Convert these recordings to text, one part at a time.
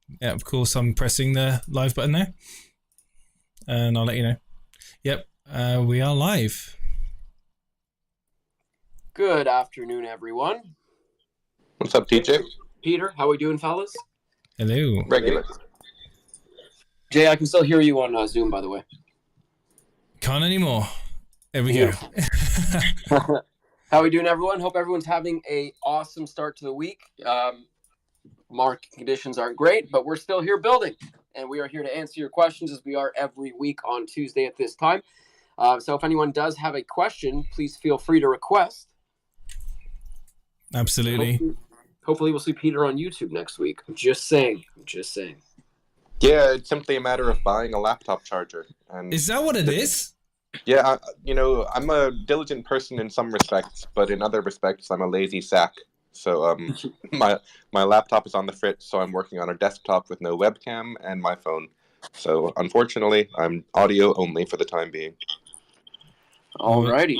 Yeah, of course, I'm pressing the live button there, and I'll let you know. Yep, we are live. Good afternoon, everyone. What's up, TJ? Peter, how we doing, fellas? Hello. Regular. Jay, I can still hear you on Zoom, by the way. Can't anymore. There we Beautiful. Go. How we doing, everyone? Hope everyone's having a awesome start to the week. Market conditions aren't great, but we're still here building, and we are here to answer your questions as we are every week on Tuesday at this time. So if anyone does have a question, please feel free to request. Absolutely. Hopefully we'll see Peter on YouTube next week. I'm just saying. Yeah, it's simply a matter of buying a laptop charger. And is that what it is? Yeah, I'm a diligent person in some respects, but in other respects, I'm a lazy sack. So my laptop is on the fritz, so I'm working on a desktop with no webcam and my phone. So unfortunately, I'm audio only for the time being. Alrighty.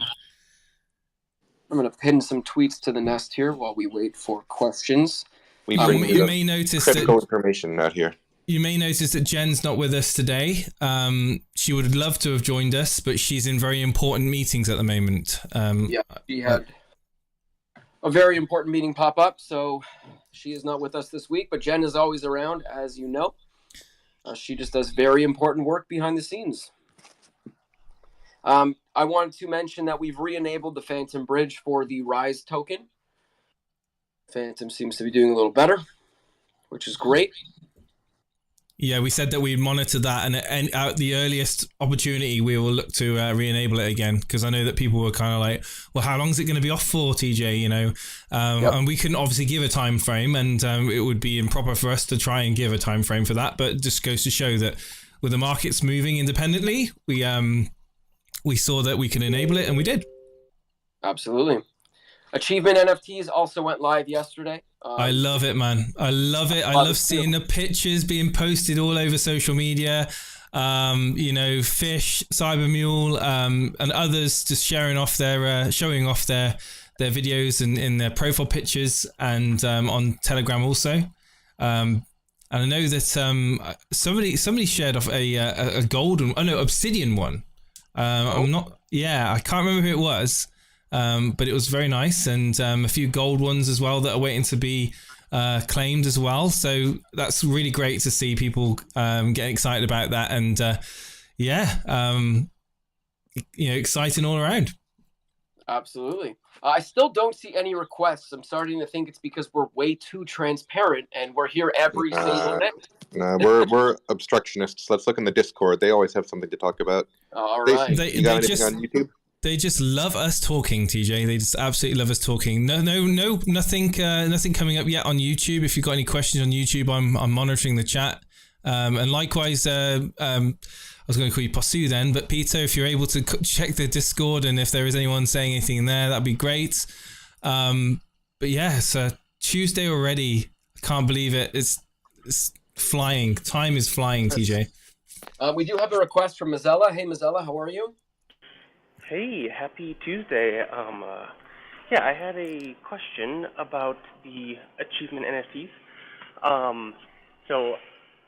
I'm going to pin some tweets to the nest here while we wait for questions. We bring you may notice critical information out here. You may notice that Jen's not with us today. She would love to have joined us, but she's in very important meetings at the moment. Yeah, she had a very important meeting pop up, so she is not with us this week, but Jen is always around, as you know. She just does very important work behind the scenes. I wanted to mention that we've re-enabled the Phantom Bridge for the Rise token. Phantom seems to be doing a little better, which is great. Yeah, we said that we'd monitor that, and at the earliest opportunity, we will look to re-enable it again, because I know that people were kind of like, well, how long is it going to be off for, TJ, Yep. And we can obviously give a time frame, and it would be improper for us to try and give a time frame for that, but it just goes to show that with the markets moving independently, we saw that we can enable it, and we did. Absolutely. Achievement NFTs also went live yesterday. I love it, man. I love it. I love seeing the pictures being posted all over social media. Fish, Cybermule, and others just showing off their videos and in their profile pictures, and on Telegram also. And I know that somebody shared off a golden, obsidian one. I can't remember who it was. But it was very nice, and a few gold ones as well that are waiting to be claimed as well. So that's really great to see people getting excited about that, and exciting all around. Absolutely. I still don't see any requests. I'm starting to think it's because we're way too transparent, and we're here every single day. No, we're obstructionists. Let's look in the Discord. They always have something to talk about. All right. You got anything on YouTube? They just love us talking, TJ. They just absolutely love us talking. Nothing coming up yet on YouTube. If you've got any questions on YouTube, I'm monitoring the chat. And likewise, I was going to call you Posu then, but Peter, if you're able to check the Discord, and if there is anyone saying anything there, that'd be great. But yeah, it's Tuesday already. I can't believe it. It's flying. Time is flying, TJ. We do have a request from Mazzella. Hey, Mazzella, how are you? Hey, happy Tuesday. I had a question about the achievement NFTs. So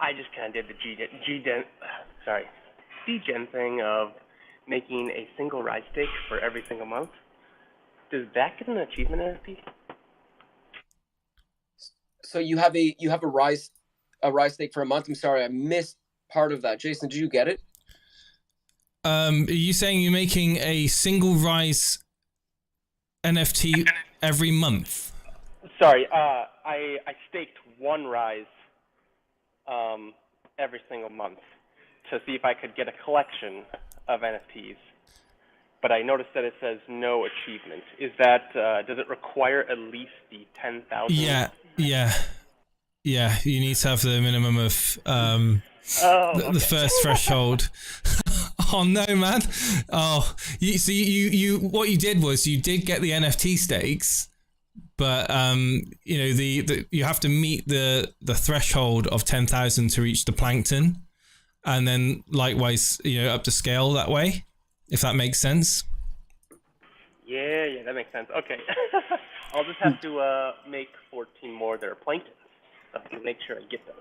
I just kind of did the degen thing of making a single ride stake for every single month. Does that get an achievement NFT? So you have a rise stake for a month. I'm sorry, I missed part of that. Jason, did you get it? Are you saying you're making a single Rise NFT every month? Sorry, I staked one Rise every single month to see if I could get a collection of NFTs. But I noticed that it says no achievement. Is that does it require at least the 10,000? Yeah. You need to have the minimum of the first threshold. Oh no, man! Oh, you what you did was you did get the NFT stakes, but you have to meet the threshold of 10,000 to reach the plankton, and then likewise up to scale that way, if that makes sense. Yeah, that makes sense. Okay, I'll just have to make 14 more that are plankton, so I can make sure I get those.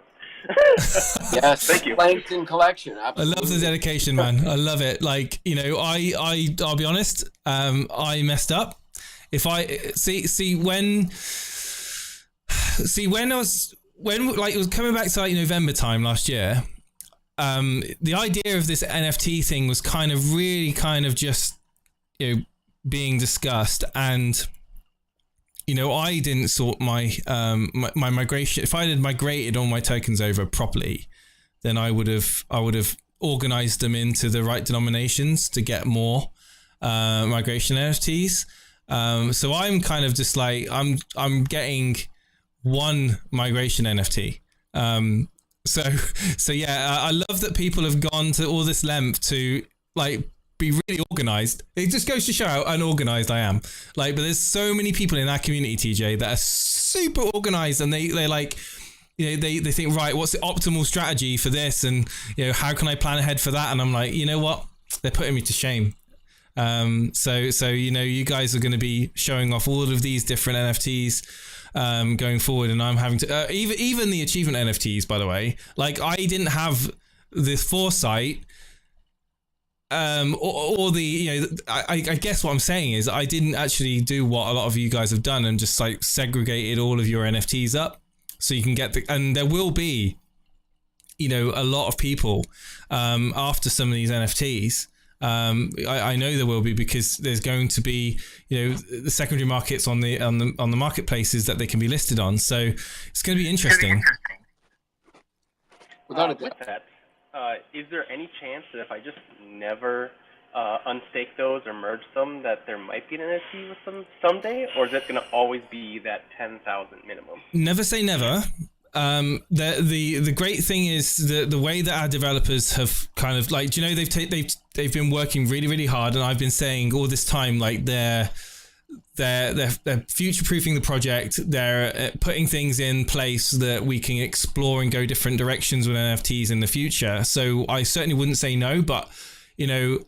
Yes, Thank you. Plankton collection. I Absolutely. love the dedication, man. I love it. Like, you know, I'll be honest. I messed up. If I when like it was coming back to like November time last year, the idea of this NFT thing was kind of really kind of just, you know, being discussed, and you know, I didn't sort my my migration. If I had migrated all my tokens over properly, then I would have organized them into the right denominations to get more migration NFTs. So I'm kind of just like I'm getting one migration NFT. So yeah, I love that people have gone to all this length to like be really organized. It just goes to show how unorganized I am. Like, but there's so many people in our community, TJ, that are super organized, and they like, you know, they think, right, what's the optimal strategy for this, and you know, how can I plan ahead for that? And I'm like, you know what, they're putting me to shame. So you know, you guys are going to be showing off all of these different NFTs going forward, and I'm having to even the achievement NFTs, by the way. Like, I didn't have the foresight or the, you know, I guess what I'm saying is I didn't actually do what a lot of you guys have done and just like segregated all of your NFTs up so you can get and there will be, you know, a lot of people after some of these NFTs. I know there will be, because there's going to be, you know, the secondary markets on the marketplaces that they can be listed on. So it's going to be interesting. Without a doubt. With that, is there any chance that if I just never unstake those or merge them, that there might be an NFT with them someday, or is it going to always be that 10,000 minimum? Never say never. The great thing is the way that our developers have kind of like, you know, they've been working really, really hard, and I've been saying all this time, like they're future-proofing the project. They're putting things in place that we can explore and go different directions with NFTs in the future. So I certainly wouldn't say no, but you know,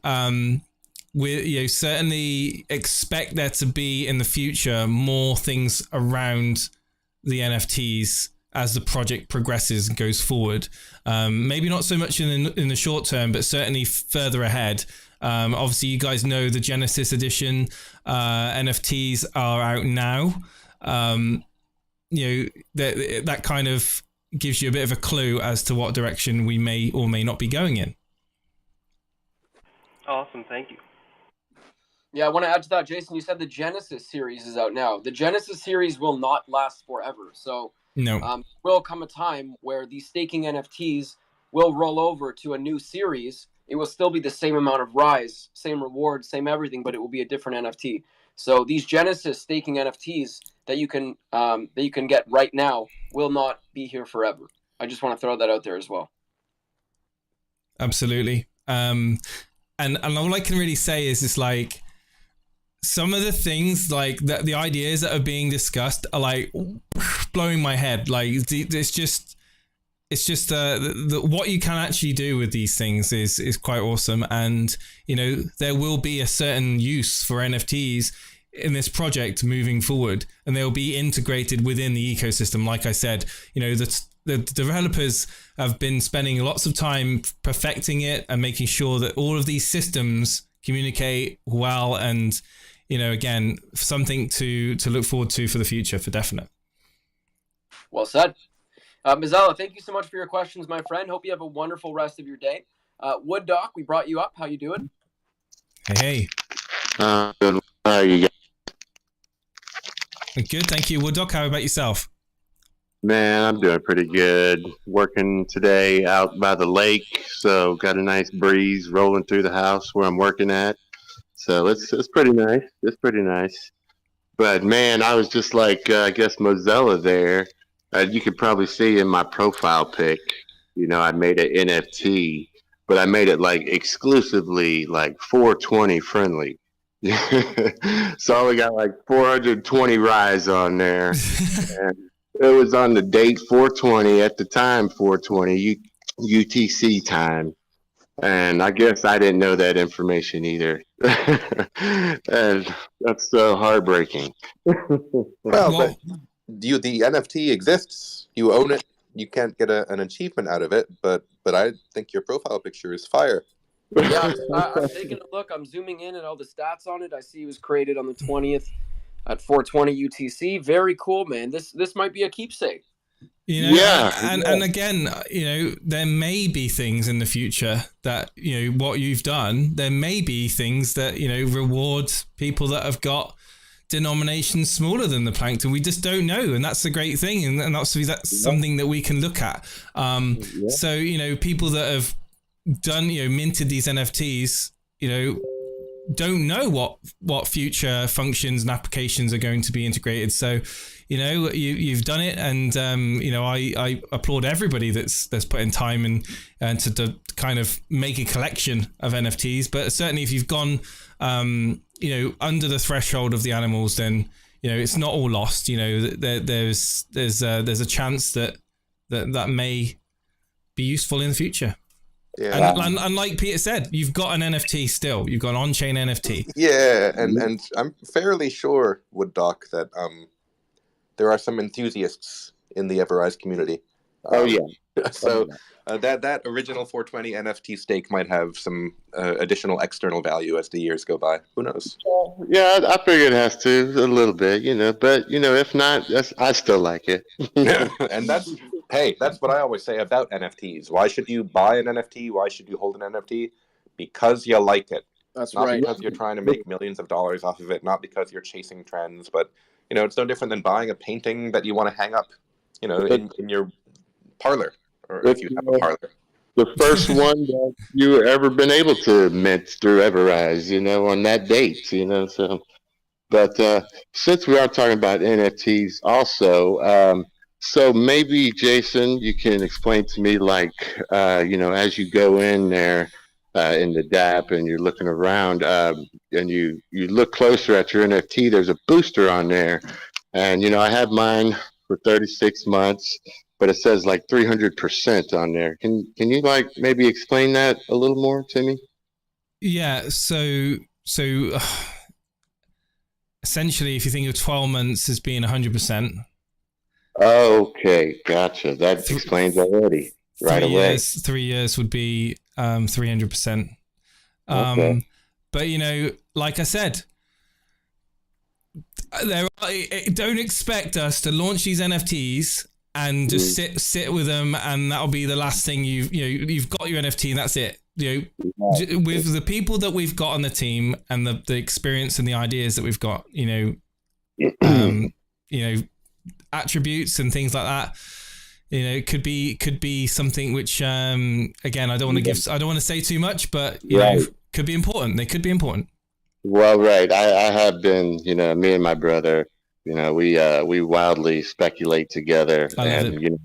we certainly expect there to be in the future more things around the NFTs as the project progresses and goes forward. Maybe not so much in the short term, but certainly further ahead. Obviously, you guys know the Genesis edition NFTs are out now. You know, that kind of gives you a bit of a clue as to what direction we may or may not be going in. Awesome, thank you. Yeah, I want to add to that, Jason. You said the Genesis series is out now. The Genesis series will not last forever. So No. will come a time where these staking NFTs will roll over to a new series. It will still be the same amount of rise, same rewards, same everything, but it will be a different NFT. So these Genesis staking NFTs that you can get right now will not be here forever. I just want to throw that out there as well. Absolutely. And all I can really say is it's like some of the things, like the ideas that are being discussed are like blowing my head. Like it's just what you can actually do with these things is quite awesome. And you know, there will be a certain use for NFTs in this project moving forward, and they'll be integrated within the ecosystem. Like I said, you know, the developers have been spending lots of time perfecting it and making sure that all of these systems communicate well, and you know, again, something to look forward to for the future, for definite. Well said. Mazzella, thank you so much for your questions, my friend. Hope you have a wonderful rest of your day. Wood Doc, we brought you up. How you doing? Hey. Good. How are you guys? Good, thank you. Wood Doc, how about yourself? Man, I'm doing pretty good. Working today out by the lake, so got a nice breeze rolling through the house where I'm working at. So it's pretty nice. It's pretty nice. But man, I was just like, I guess Mozilla there. You could probably see in my profile pic, you know, I made an NFT, but I made it like exclusively like 420 friendly. So I only got like 420 rise on there. And it was on the date 420 at the time, 420 UTC time. And I guess I didn't know that information either. And that's so heartbreaking. Well, but the NFT exists. You own it. you can't get an achievement out of it, but I think your profile picture is fire. Yeah, I'm taking a look. I'm zooming in at all the stats on it. I see it was created on the 20th at 4:20 UTC. Very cool, man. This might be a keepsake. You know, and again, you know, there may be things in the future that, you know, what you've done, there may be things that, you know, reward people that have got denominations smaller than the plankton. We just don't know, and that's the great thing, and obviously that's something that we can look at. So, you know, people that have done, you know, minted these NFTs, you know, don't know what future functions and applications are going to be integrated. So, you know, you've done it, and you know, I applaud everybody that's put in time and to kind of make a collection of NFTs. But certainly, if you've gone, you know, under the threshold of the animals, then, you know, it's not all lost. You know, there's a chance that may be useful in the future. Yeah. And like Peter said, you've got an NFT still. You've got an on-chain NFT. Yeah, and I'm fairly sure, Wood Doc, that there are some enthusiasts in the EverRise community. So that original 420 NFT stake might have some additional external value as the years go by. Who knows? Yeah, I figure it has to a little bit, you know. But you know, if not, I still like it. And that's what I always say about NFTs. Why should you buy an NFT? Why should you hold an NFT? Because you like it. That's not right. Because you're trying to make millions of dollars off of it. Not because you're chasing trends. But you know, it's no different than buying a painting that you want to hang up, you know, in your parlor, or if you have a parlor. The first one that you ever been able to mint through EverRise, you know, on that date, you know. So, but since we are talking about NFTs, also, so maybe Jason, you can explain to me, like, you know, as you go in there in the DApp and you're looking around, and you look closer at your NFT, there's a booster on there, and you know, I have mine for 36 months. But it says like 300% on there. Can you like maybe explain that a little more to me? Yeah. So essentially, if you think of 12 months as being 100%. Okay, gotcha. That explains already right away. 3 years would be 300%. Okay. But you know, like I said, don't expect us to launch these NFTs and just sit with them, and that'll be the last thing you've got your NFT and that's it. You know, with the people that we've got on the team and the experience and the ideas that we've got, you know, attributes and things like that, you know, could be something which, again, I don't want to say too much, but you know, could be important. They could be important. Well, right. I have been, you know, me and my brother, you know, we wildly speculate together, and you know,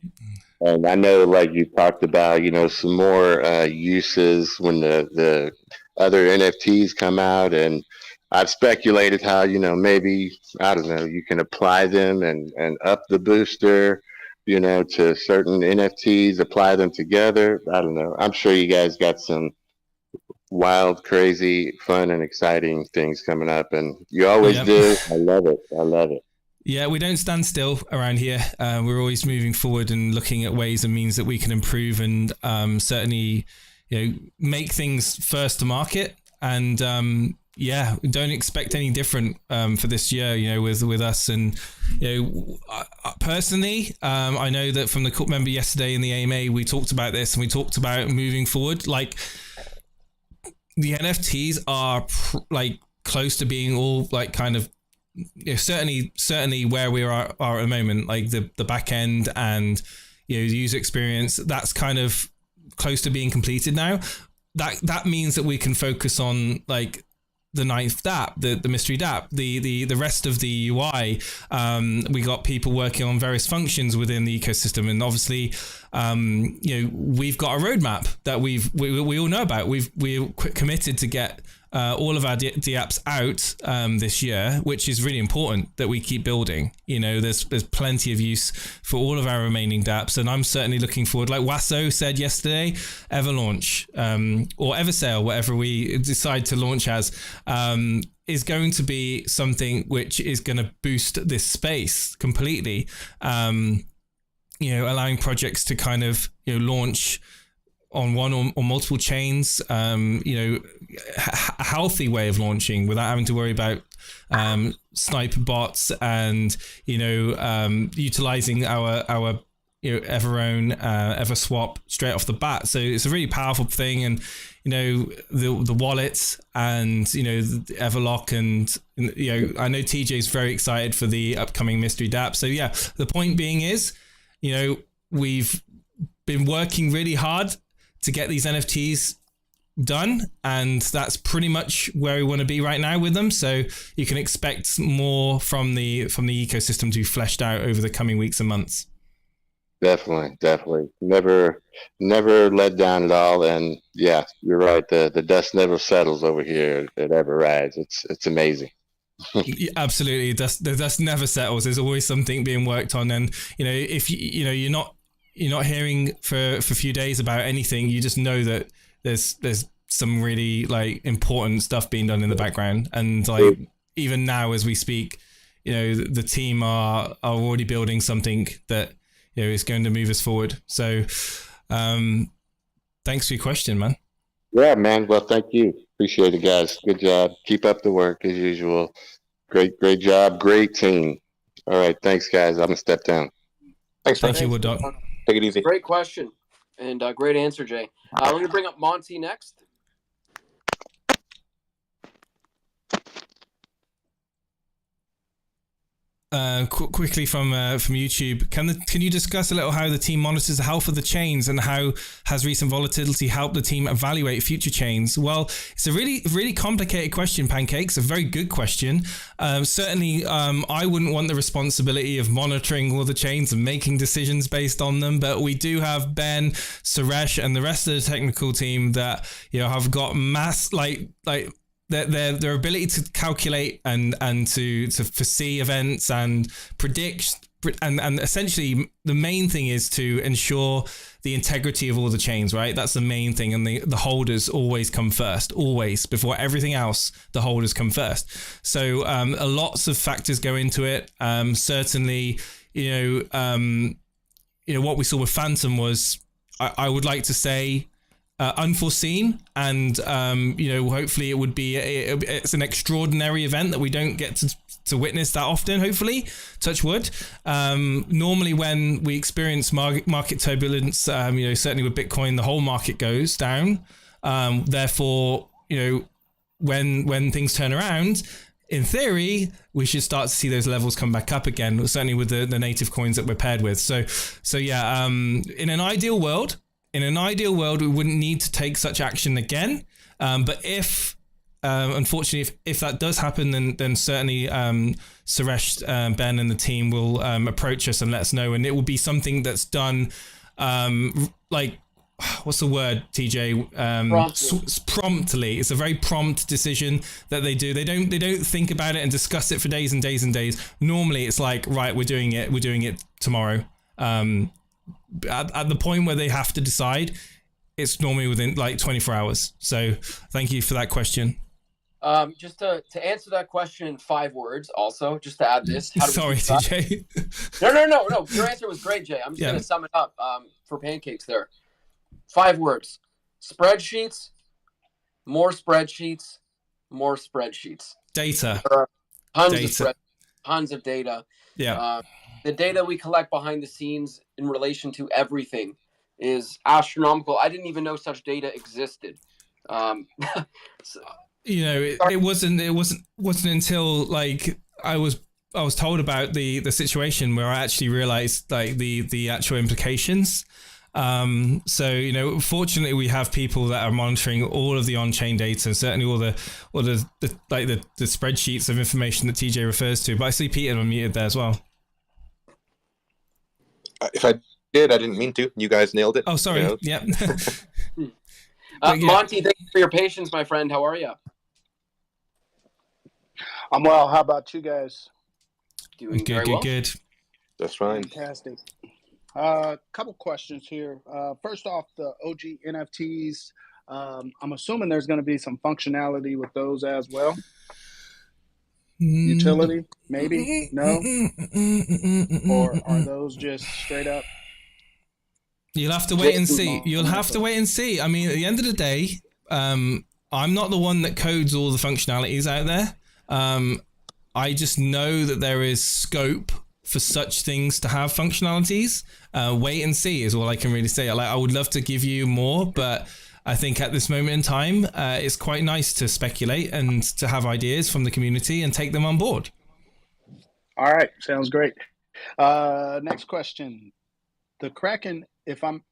and I know, like you talked about, you know, some more uses when the other NFTs come out, and I've speculated how, you know, maybe, I don't know, you can apply them and up the booster, you know, to certain NFTs, apply them together. I don't know. I'm sure you guys got some wild, crazy, fun, and exciting things coming up, and you always do. I love it. Yeah, we don't stand still around here. We're always moving forward and looking at ways and means that we can improve and certainly, you know, make things first to market. And don't expect any different for this year, you know, with us. And you know, personally, I know that from the court member yesterday in the AMA, we talked about this and we talked about moving forward. Like, the NFTs are like close to being all like kind of, you know, certainly where we are at the moment, like the back end and, you know, the user experience, that's kind of close to being completed now. That means that we can focus on like the 9th DApp, the mystery DApp, the rest of the UI. We got people working on various functions within the ecosystem, and obviously, you know, we've got a roadmap that we all know about. We're committed to get all of our DApps out this year, which is really important that we keep building. You know, there's plenty of use for all of our remaining DApps, and I'm certainly looking forward. Like Wasso said yesterday, EverLaunch or EverSale, whatever we decide to launch as, is going to be something which is going to boost this space completely. allowing projects to kind of launch on one or multiple chains, a healthy way of launching without having to worry about sniper bots and utilizing our EverOwn, EverSwap straight off the bat. So it's a really powerful thing, and the wallets and the Everlock, and I know TJ is very excited for the upcoming mystery DApp. So yeah, the point being is, we've been working really hard to get these NFTs done, and that's pretty much where we want to be right now with them. So you can expect more from the ecosystem to be fleshed out over the coming weeks and months. Definitely. Never let down at all. And yeah, you're right. The dust never settles over here at EverRise. It's amazing. Absolutely. The dust never settles. There's always something being worked on. And, if you're not hearing for a few days about anything, you just know that there's some really important stuff being done in the background. And even now as we speak, the team are already building something that is going to move us forward. So thanks for your question, man. Yeah, man. Well, thank you. Appreciate it, guys. Good job. Keep up the work as usual. Great job. Great team. All right. Thanks, guys. I'm going to step down. Thanks. Thank you, Wooddock. Take it easy. Great question and great answer, Jay. I'm going to bring up Monty next. Quickly from YouTube, can you discuss a little how the team monitors the health of the chains, and how has recent volatility helped the team evaluate future chains? Well, it's a really complicated question, Pancakes. A very good question. Certainly, I wouldn't want the responsibility of monitoring all the chains and making decisions based on them, but we do have Ben, Suresh, and the rest of the technical team that have got their ability to calculate and to foresee events and predict, and essentially the main thing is to ensure the integrity of all the chains, right? That's the main thing, and the holders always come first, always, before everything else. The holders come first. So lots of factors go into it. Certainly, what we saw with Phantom was, I would like to say, unforeseen, and hopefully it would be it's an extraordinary event that we don't get to witness that often, hopefully, touch wood. Normally when we experience market turbulence, certainly with Bitcoin, the whole market goes down. Therefore, when things turn around, in theory, we should start to see those levels come back up again, certainly with the native coins that we're paired with. So yeah, in an ideal world, we wouldn't need to take such action again. But if, unfortunately, if that does happen, then certainly Suresh, Ben, and the team will approach us and let us know. And it will be something that's done, what's the word, TJ? Promptly. It's a very prompt decision that they do. They don't think about it and discuss it for days and days and days. Normally, it's like, right, we're doing it tomorrow. At the point where they have to decide, it's normally within 24 hours. So thank you for that question. Just to answer that question in 5 words, also, just to add this. Sorry, TJ. No. Your answer was great, Jay. I'm just going to sum it up for Pancakes there. 5 words. Spreadsheets, more spreadsheets, more spreadsheets. Data. There are tons of data. Yeah. The data we collect behind the scenes in relation to everything is astronomical. I didn't even know such data existed. It wasn't until I was told about the situation where I actually realized the actual implications. So fortunately we have people that are monitoring all of the on-chain data, certainly all the spreadsheets of information that TJ refers to. But I see Peter unmuted there as well. If I did, I didn't mean to. You guys nailed it. Oh, sorry. Yeah. Monty, thank you for your patience, my friend. How are you? I'm well. How about you guys? Doing good. Good. That's fine. Fantastic. Couple questions here. First off, the OG NFTs. I'm assuming there's going to be some functionality with those as well. Utility, maybe? No? Or are those just straight up You'll have to wait and see. You'll have to wait and see. I mean, at the end of the day, I'm not the one that codes all the functionalities out there. I just know that there is scope for such things to have functionalities. Wait and see is all I can really say. I would love to give you more, but I think at this moment in time, it's quite nice to speculate and to have ideas from the community and take them on board. All right, sounds great. Next question: the Kraken. If I'm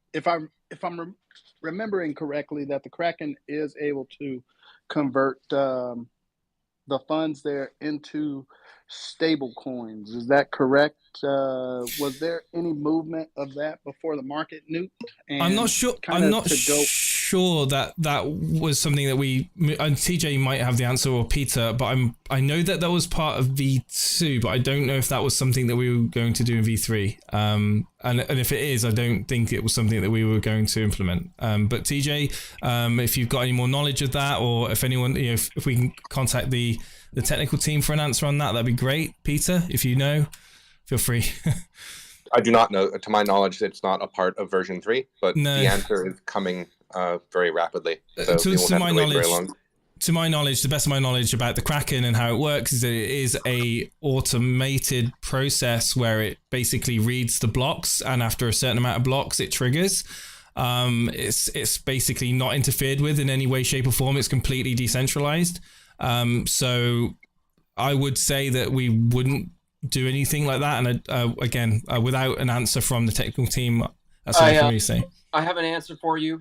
remembering correctly, that the Kraken is able to convert the funds there into stable coins. Is that correct? Was there any movement of that before the market nuked? And I'm not sure. I'm not sure that was something that we. And TJ might have the answer, or Peter, but I know that was part of V2, but I don't know if that was something that we were going to do in V3. And if it is, I don't think it was something that we were going to implement. But TJ, if you've got any more knowledge of that, or if anyone, if we can contact the technical team for an answer on that, that'd be great. Peter, if you know, feel free. I do not know. To my knowledge, it's not a part of version 3, but the answer is coming very rapidly. So to my knowledge, the best of my knowledge about the Kraken and how it works is that it is a automated process where it basically reads the blocks, and after a certain amount of blocks, it triggers. It's basically not interfered with in any way, shape, or form. It's completely decentralized. So I would say that we wouldn't do anything like that. And again, without an answer from the technical team, that's all I can really say. I have an answer for you.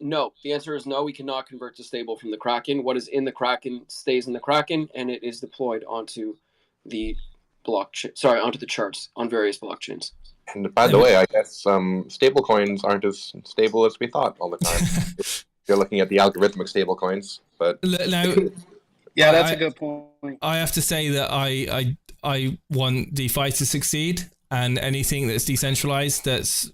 No, the answer is no. We cannot convert to stable from the Kraken. What is in the Kraken stays in the Kraken, and it is deployed onto the blockchain. Sorry, onto the charts on various blockchains. And by the way, I guess stable coins aren't as stable as we thought all the time. You're looking at the algorithmic stable coins, but now, yeah, that's a good point. I have to say that I want DeFi to succeed, and anything that's decentralized that's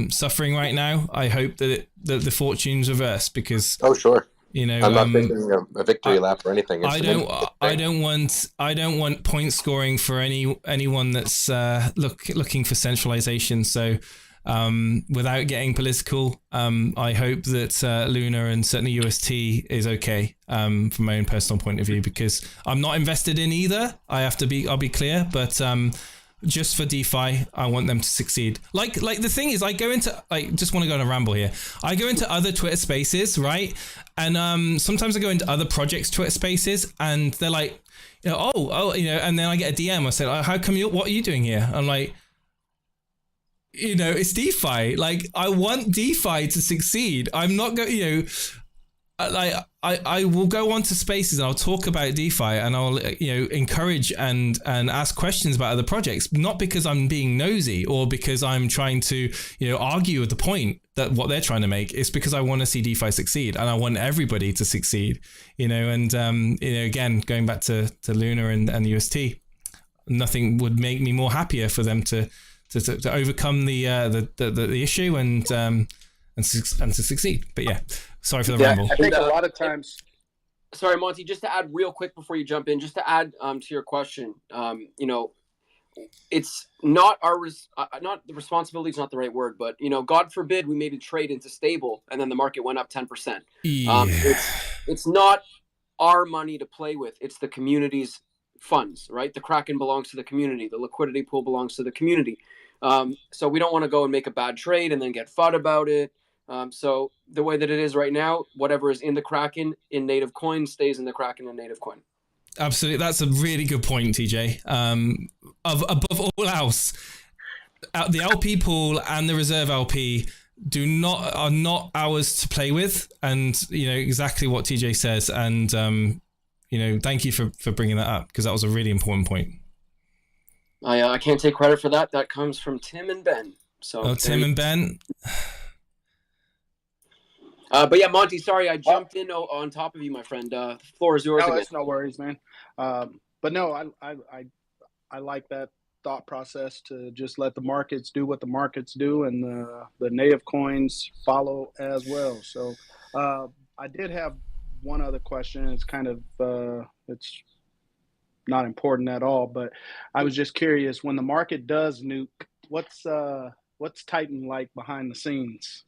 suffering right now, I hope that the fortunes reverse, because sure, I'm not taking a victory lap or anything. I don't want point scoring for anyone that's looking for centralization. So without getting political, I hope that Luna and certainly UST is okay from my own personal point of view, because I'm not invested in either. I'll be clear, but just for DeFi, I want them to succeed. Like the thing is, I go into, just want to go on a ramble here. I go into other Twitter spaces, right? And sometimes I go into other projects' Twitter spaces, and they're like, and then I get a DM. I say, how come what are you doing here? I'm like, it's DeFi. Like, I want DeFi to succeed. I'm not going, I will go onto spaces and I'll talk about DeFi, and I'll, encourage and ask questions about other projects, not because I'm being nosy or because I'm trying to, argue with the point that what they're trying to make. It's because I want to see DeFi succeed, and I want everybody to succeed, and, again, going back to Luna and UST, nothing would make me more happier for them to overcome the issue and to succeed. But yeah, sorry for the ramble. I think a lot of times. Sorry, Monty, just to add real quick before you jump in, just to add to your question, it's not not the responsibility is not the right word, but God forbid we made a trade into stable and then the market went up 10%. Yeah. It's not our money to play with; it's the community's funds, right? The Kraken belongs to the community. The liquidity pool belongs to the community. So we don't want to go and make a bad trade and then get FUD about it. So the way that it is right now, whatever is in the Kraken in native coin stays in the Kraken in native coin. Absolutely. That's a really good point, TJ. Above all else, the LP pool and the reserve LP are not ours to play with. And, exactly what TJ says. And, thank you for bringing that up, because that was a really important point. I can't take credit for that. That comes from Tim and Ben. So Tim and Ben. But yeah, Monty, sorry, I jumped in on top of you, my friend. The floor is yours. No, it's no worries, man. But no, I like that thought process to just let the markets do what the markets do, and the native coins follow as well. So I did have one other question. It's kind of it's not important at all, but I was just curious, when the market does nuke, what's what's Titan like behind the scenes?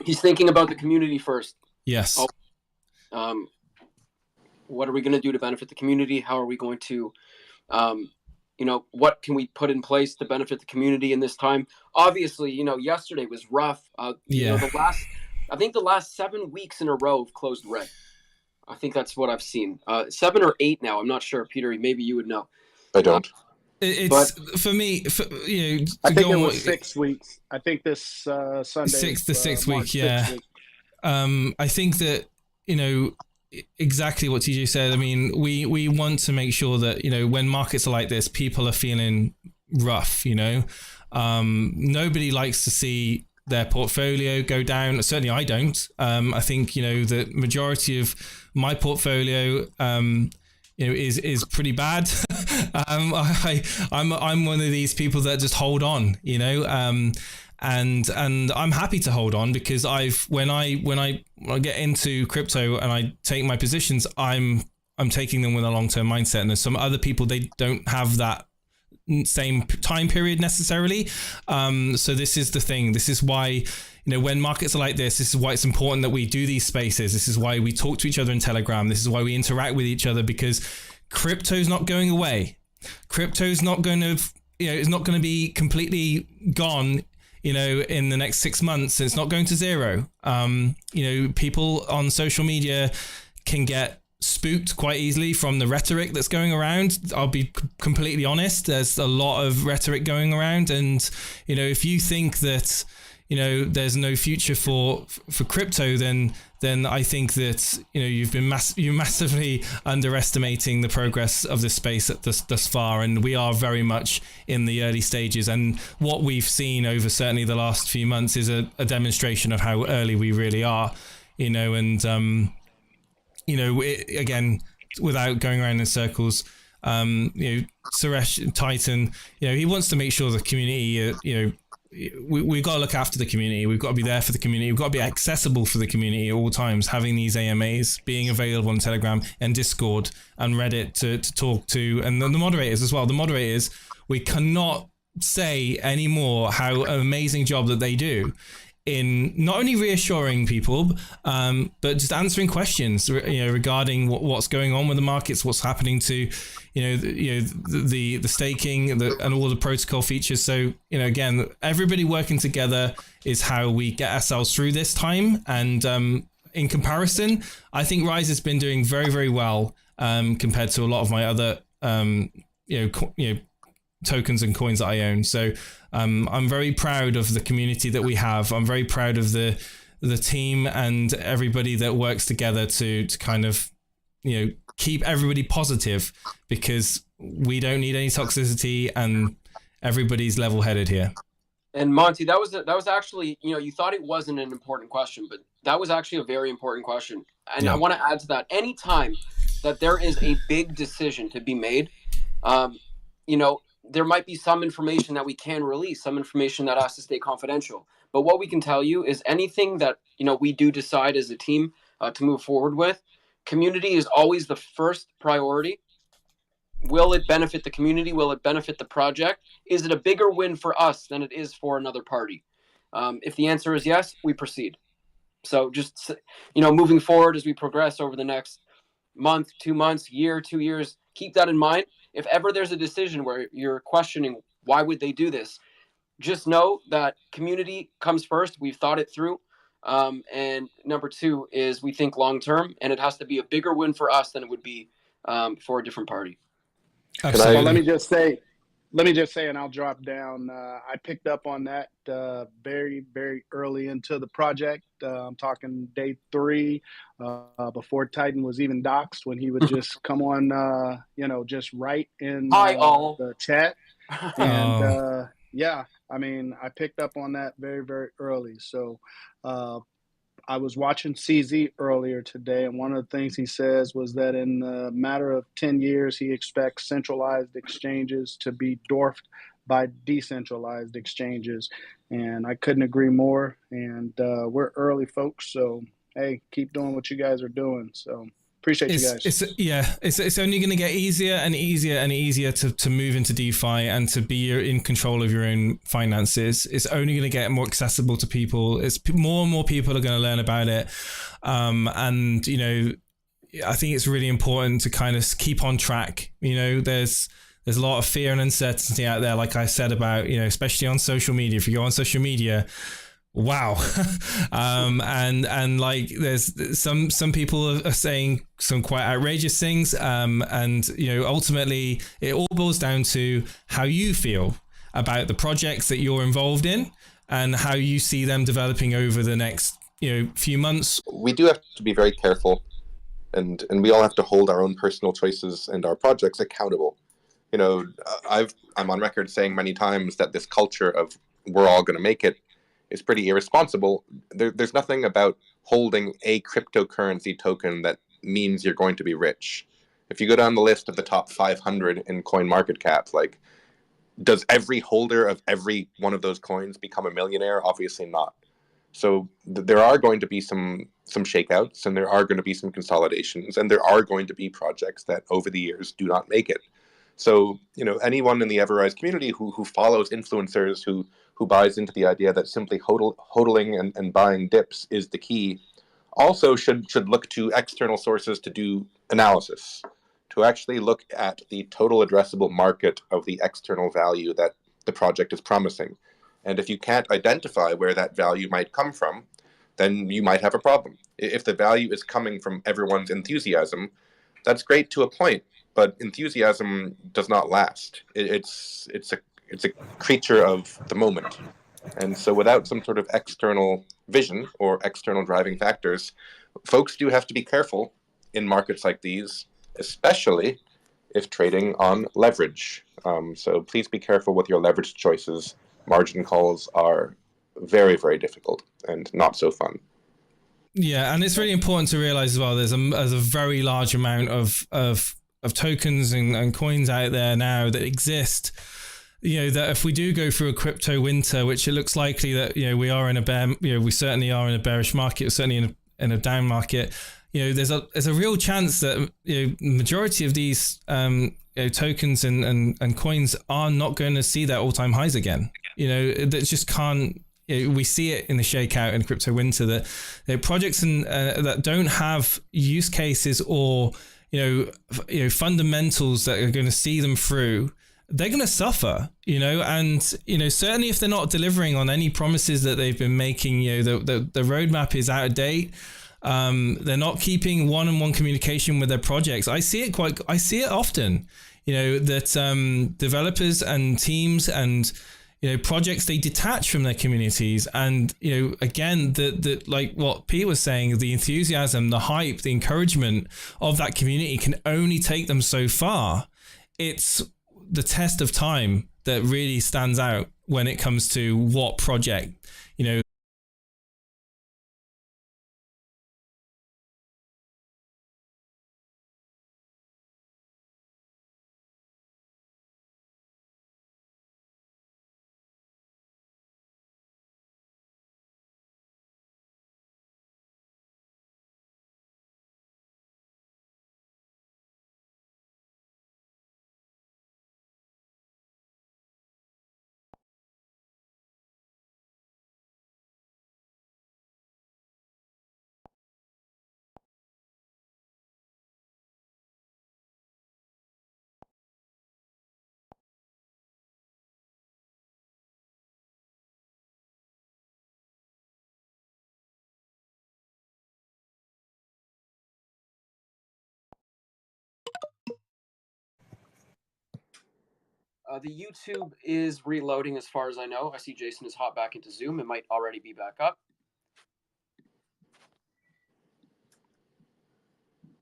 He's thinking about the community first. Yes. What are we going to do to benefit the community? How are we going to, what can we put in place to benefit the community in this time? Obviously, yesterday was rough. I think the last 7 weeks in a row have closed red. I think that's what I've seen. 7 or 8 now. I'm not sure, Peter. Maybe you would know. I don't. For me, I think it was 6 weeks. I think this Sunday. The sixth week, March yeah. 6th week. I think that, exactly what TJ said. I mean, we want to make sure that, when markets are like this, people are feeling rough, nobody likes to see their portfolio go down. Certainly I don't. I think, the majority of my portfolio, is pretty bad. I'm one of these people that just hold on, and I'm happy to hold on because when I get into crypto and I take my positions, I'm taking them with a long-term mindset. And there's some other people, they don't have that same time period necessarily. So this is the thing. This is why, when markets are like this is why it's important that we do these spaces. This is why we talk to each other in Telegram. This is why we interact with each other, because crypto's not going away. Crypto's not going to, it's not going to be completely gone, in the next 6 months. It's not going to zero. People on social media can get spooked quite easily from the rhetoric that's going around. I'll be completely honest. There's a lot of rhetoric going around. And, if you think that, there's no future for crypto, then I think that, you're massively underestimating the progress of this space thus far. And we are very much in the early stages. And what we've seen over certainly the last few months is a demonstration of how early we really are, again, without going around in circles, Suresh Titan, he wants to make sure the community, we've got to look after the community. We've got to be there for the community. We've got to be accessible for the community at all times, having these AMAs, being available on Telegram and Discord and Reddit to talk to, and then the moderators as well. The moderators, we cannot say anymore how amazing job that they do in not only reassuring people, but just answering questions, regarding what's going on with the markets, what's happening to, the staking and all the protocol features. So, again, everybody working together is how we get ourselves through this time. And in comparison, I think Rise has been doing very, very well compared to a lot of my other, tokens and coins that I own. So I'm very proud of the community that we have. I'm very proud of the team and everybody that works together to kind of, keep everybody positive, because we don't need any toxicity and everybody's level-headed here. And Monty, that was actually, you thought it wasn't an important question, but that was actually a very important question. And yeah. I want to add to that. Anytime that there is a big decision to be made, there might be some information that we can release, some information that has to stay confidential. But what we can tell you is anything that, we do decide as a team to move forward with, community is always the first priority. Will it benefit the community? Will it benefit the project? Is it a bigger win for us than it is for another party? If the answer is yes, we proceed. So just, moving forward as we progress over the next month, 2 months, year, 2 years, keep that in mind. If ever there's a decision where you're questioning why would they do this, just know that community comes first. We've thought it through. And number 2 is we think long term, and it has to be a bigger win for us than it would be for a different party. Well, let me just say, and I'll drop down. I picked up on that very, very early into the project. I'm talking day 3, before Titan was even doxxed, when he would just come on, just write in the chat. And yeah, I mean, I picked up on that very, very early. So I was watching CZ earlier today, and one of the things he says was that in a matter of 10 years, he expects centralized exchanges to be dwarfed by decentralized exchanges. And I couldn't agree more. And we're early folks. So, hey, keep doing what you guys are doing. So Appreciate you guys. It's only going to get easier and easier and easier to move into DeFi and to be in control of your own finances. It's only going to get more accessible to people. It's more and more people are going to learn about it. And, you know, I think it's really important to kind of keep on track. You know, there's a lot of fear and uncertainty out there, like I said about, you know, especially on social media. If you go on social media, wow. And like there's some people are saying some quite outrageous things. And, you know, ultimately it all boils down to how you feel about the projects that you're involved in and how you see them developing over the next, you know, few months. We do have to be very careful, and we all have to hold our own personal choices and our projects accountable. You know, I'm on record saying many times that this culture of we're all going to make it is pretty irresponsible. There's nothing about holding a cryptocurrency token that means you're going to be rich. If you go down the list of the top 500 in coin market cap, like, does every holder of every one of those coins become a millionaire? Obviously not. So there are going to be some shakeouts, and there are going to be some consolidations, and there are going to be projects that over the years do not make it. So, you know, anyone in the EverRise community who follows influencers, who buys into the idea that simply hodling and buying dips is the key, also should look to external sources to do analysis, to actually look at the total addressable market of the external value that the project is promising. And if you can't identify where that value might come from, then you might have a problem. If the value is coming from everyone's enthusiasm, that's great to a point, but enthusiasm does not last. It's a creature of the moment. And so without some sort of external vision or external driving factors, folks do have to be careful in markets like these, especially if trading on leverage. So please be careful with your leverage choices. Margin calls are very, very difficult and not so fun. Yeah, and it's really important to realize as well, there's a very large amount of tokens and coins out there now that exist. You know, that if we do go through a crypto winter, which it looks likely that, you know, we are in we certainly are in a bearish market, certainly in a down market. You know, there's a real chance that, you know, majority of these you know, tokens and coins are not going to see their all-time highs again. You know, that just can't. You know, we see it in the shakeout in crypto winter that projects that don't have use cases or you know fundamentals that are going to see them through, they're going to suffer. You know, and you know, certainly if they're not delivering on any promises that they've been making, you know, the roadmap is out of date. They're not keeping one-on-one communication with their projects. I see it often, you know, that developers and teams and, you know, projects, they detach from their communities. And, you know, again, the like what Pete was saying, the enthusiasm, the hype, the encouragement of that community can only take them so far. It's the test of time that really stands out when it comes to what project, you know, The YouTube is reloading as far as I know. I see Jason has hopped back into Zoom. It might already be back up.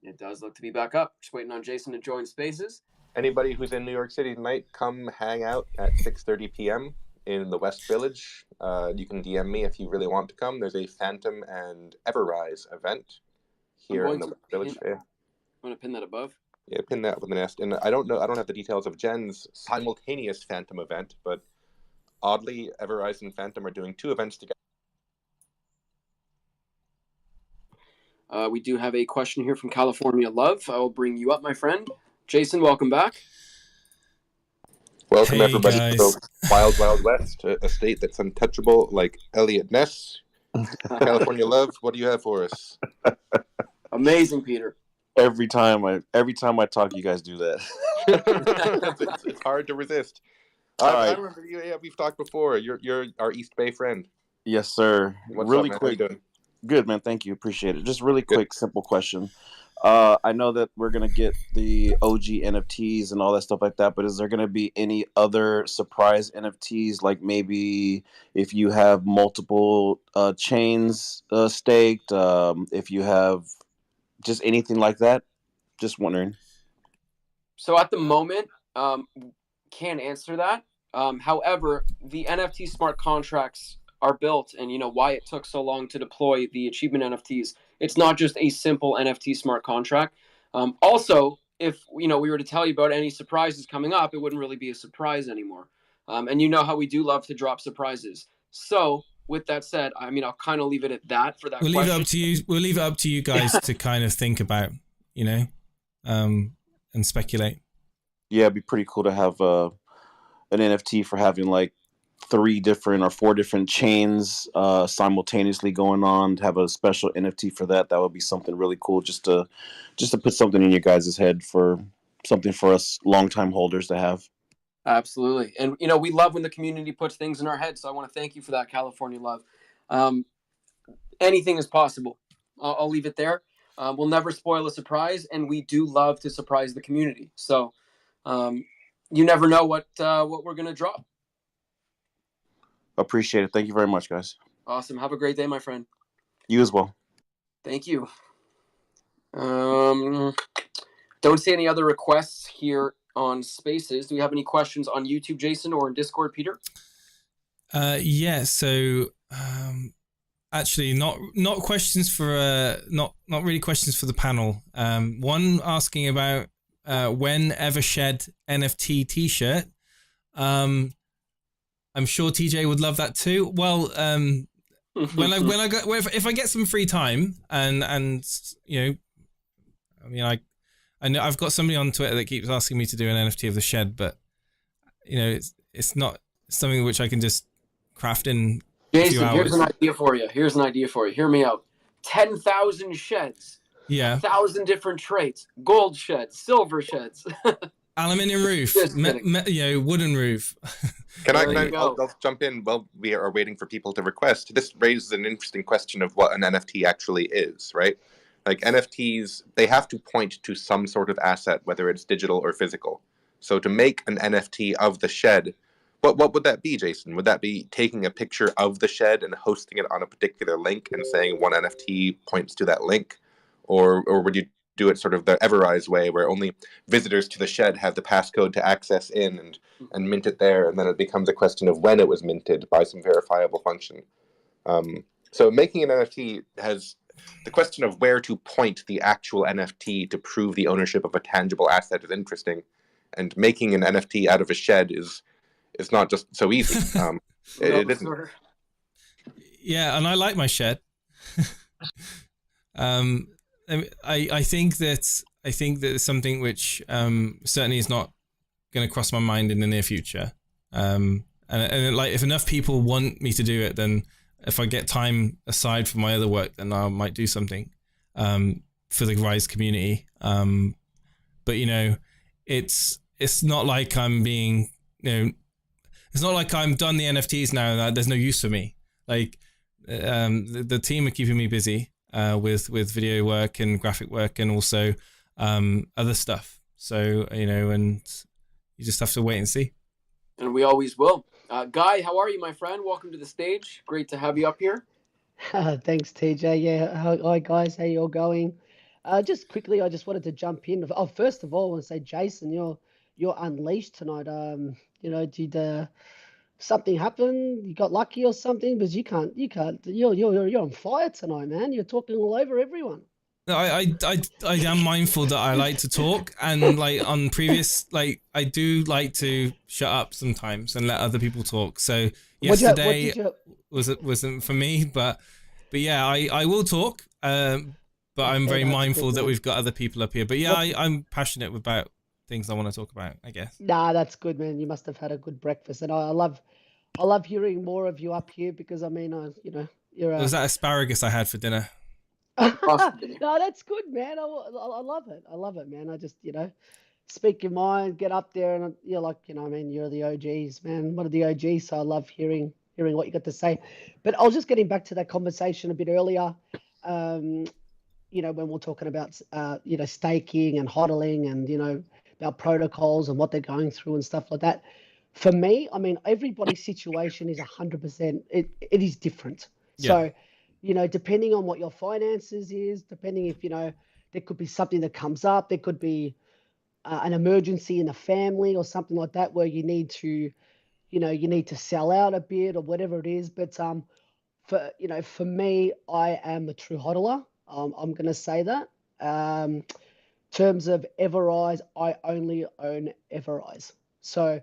It does look to be back up. Just waiting on Jason to join Spaces. Anybody who's in New York City tonight, come hang out at 6:30 p.m. in the West Village. You can DM me if you really want to come. There's a Phantom and EverRise event here in the West Village. I'm going to pin that above. Yeah, pin that with an S. And I don't have the details of Jen's simultaneous Phantom event, but oddly, EverRise and Phantom are doing two events together. We do have a question here from California Love. I will bring you up, my friend. Jason, welcome back. Welcome, Hey, everybody, guys. to the Wild Wild West, a state that's untouchable like Elliot Ness. California Love, what do you have for us? Amazing, Peter. Every time I talk, you guys do that. It's hard to resist. All I right. remember you. Yeah, we've talked before. You're our East Bay friend. Yes, sir. What's Really up, man? quick. How you doing? Good, man. Thank you. Appreciate it. Just really Good. quick, simple question. I know that we're gonna get the OG NFTs and all that stuff like that, but is there gonna be any other surprise NFTs? Like maybe if you have multiple chains staked, if you have just anything like that. Just wondering. So at the moment, can't answer that. However, the NFT smart contracts are built, and you know why it took so long to deploy the achievement NFTs. It's not just a simple NFT smart contract. Also, if we were to tell you about any surprises coming up, it wouldn't really be a surprise anymore. And you know how we do love to drop surprises. So with that said, I mean, I'll kind of leave it at that for that We'll question. leave it up to you. We'll leave it up to you guys to kind of think about, and speculate. Yeah, it'd be pretty cool to have an NFT for having like 3 different or 4 different chains simultaneously going on. To have a special NFT for that would be something really cool. Just to put something in your guys' head for something for us longtime holders to have. Absolutely. And, we love when the community puts things in our heads. So I want to thank you for that, California Love. Anything is possible. I'll leave it there. We'll never spoil a surprise, and we do love to surprise the community. So you never know what we're going to drop. Appreciate it. Thank you very much, guys. Awesome. Have a great day, my friend. You as well. Thank you. Don't see any other requests here on Spaces. Do we have any questions on YouTube, Jason, or in Discord, Peter? Yeah. So actually, not questions for not really questions for the panel. One asking about when Evershed NFT T-shirt. I'm sure TJ would love that too. Well, if I get some free time and I mean, I know I've got somebody on Twitter that keeps asking me to do an NFT of the shed, but it's not something which I can just craft in a few Jason, hours. here's an idea for you. Hear me out. 10,000 sheds. Yeah. 1,000 different traits. Gold sheds, silver sheds. Aluminium roof, wooden roof. I'll jump in while we are waiting for people to request. This raises an interesting question of what an NFT actually is, right? Like NFTs, they have to point to some sort of asset, whether it's digital or physical. So to make an NFT of the shed, what would that be, Jason? Would that be taking a picture of the shed and hosting it on a particular link and saying one NFT points to that link? Or would you do it sort of the EverRise way, where only visitors to the shed have the passcode to access in and mint it there, and then it becomes a question of when it was minted by some verifiable function. So making an NFT has the question of where to point the actual NFT to prove the ownership of a tangible asset is interesting, and making an NFT out of a shed is not just so easy. It isn't. Yeah, and I like my shed. I think that it's something which certainly is not going to cross my mind in the near future. And like if enough people want me to do it, then if I get time aside from my other work, then I might do something for the Rise community. But it's not like I'm being it's not like I'm done the NFTs now. That there's no use for me. Like the team are keeping me busy. With video work and graphic work and also other stuff. So, and you just have to wait and see. And we always will. Guy, how are you, my friend? Welcome to the stage. Great to have you up here. Thanks, TJ. Yeah. Hi, guys. How you all going? Just quickly, I just wanted to jump in. Oh, first of all, I want to say, Jason, you're unleashed tonight. Did something happen? You got lucky or something? Because you can't. You're on fire tonight, man. You're talking all over everyone. I am mindful that I like to talk, and like on previous, like I do like to shut up sometimes and let other people talk. So yesterday wasn't for me, but yeah, I will talk. but I'm very that's mindful good, that man. we've got other people up here. But yeah, I'm passionate about things I want to talk about, I guess. Nah, that's good, man. You must have had a good breakfast, and I love hearing more of you up here because I mean, you know, you're It was that asparagus I had for dinner. No, that's good, man. I love it. I love it, man. I just, you know, speak your mind, get up there, and you're like, you know, I mean, you're the OGs, man. One of the OGs, so I love hearing what you got to say. But I was just getting back to that conversation a bit earlier. You know, when we're talking about, you know, staking and hodling and, you know, about protocols and what they're going through and stuff like that. For me, I mean, everybody's situation is 100%, it is different. Yeah. So, you know, depending on what your finances is, depending if, you know, there could be something that comes up, there could be an emergency in the family or something like that where you need to, you know, you need to sell out a bit or whatever it is. But for, you know, for me, I am a true hodler. I'm going to say that. In terms of EverRise, I only own EverRise. So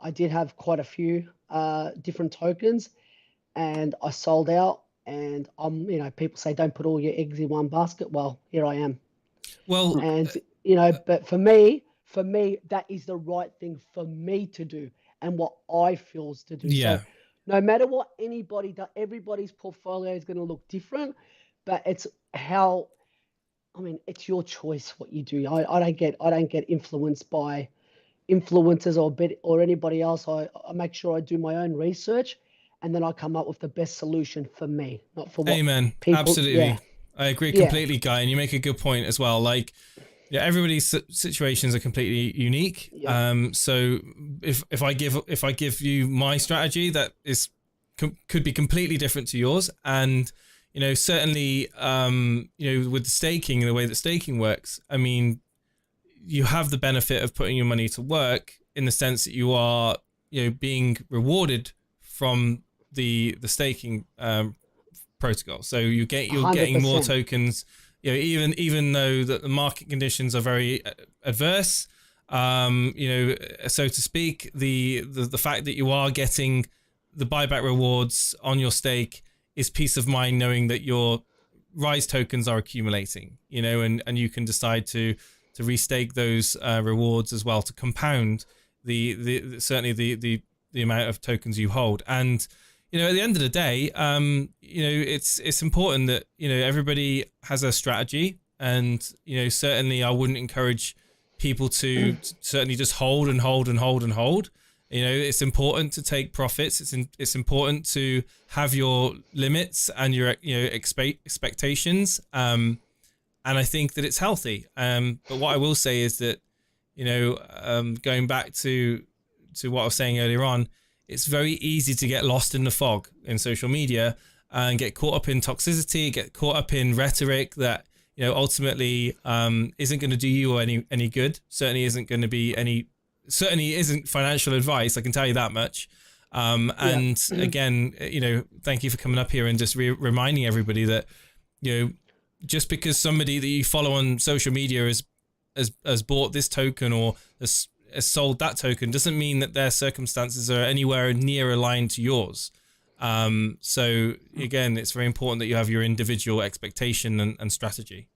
I did have quite a few different tokens, and I sold out. And you know, people say don't put all your eggs in one basket. Well, here I am. Well, And you know, but for me, that is the right thing for me to do, and what I feels to do. yeah. So, no matter what anybody does, everybody's portfolio is going to look different, but it's how. I mean, it's your choice what you do. I don't get influenced by influencers or anybody else. I make sure I do my own research, and then I come up with the best solution for me, not for what Amen. people. Absolutely. Yeah. I agree completely, Guy, and you make a good point as well. Like, yeah, everybody's situations are completely unique. Yeah. So if I give you my strategy, that is could be completely different to yours, and you know, certainly, you know, with the staking, the way that staking works, I mean, you have the benefit of putting your money to work in the sense that you are, you know, being rewarded from the staking protocol. So you're getting more 100%. tokens, you know, even though that the market conditions are very adverse, you know, so to speak, the fact that you are getting the buyback rewards on your stake is peace of mind, knowing that your Rise tokens are accumulating, you know, and you can decide to restake those rewards as well to compound the certainly the amount of tokens you hold. And you know, at the end of the day, you know, it's important that, you know, everybody has a strategy, and you know, certainly I wouldn't encourage people to certainly just hold and hold and hold and hold. You know, it's important to take profits. It's important to have your limits and your, you know, expectations. And I think that it's healthy. But what I will say is that, you know, going back to what I was saying earlier on, it's very easy to get lost in the fog in social media and get caught up in toxicity, get caught up in rhetoric that, you know, ultimately isn't going to do you any good. Certainly isn't financial advice, I can tell you that much. And again, you know, thank you for coming up here and just reminding everybody that, you know, just because somebody that you follow on social media has bought this token or has sold that token doesn't mean that their circumstances are anywhere near aligned to yours. So again, it's very important that you have your individual expectation and strategy.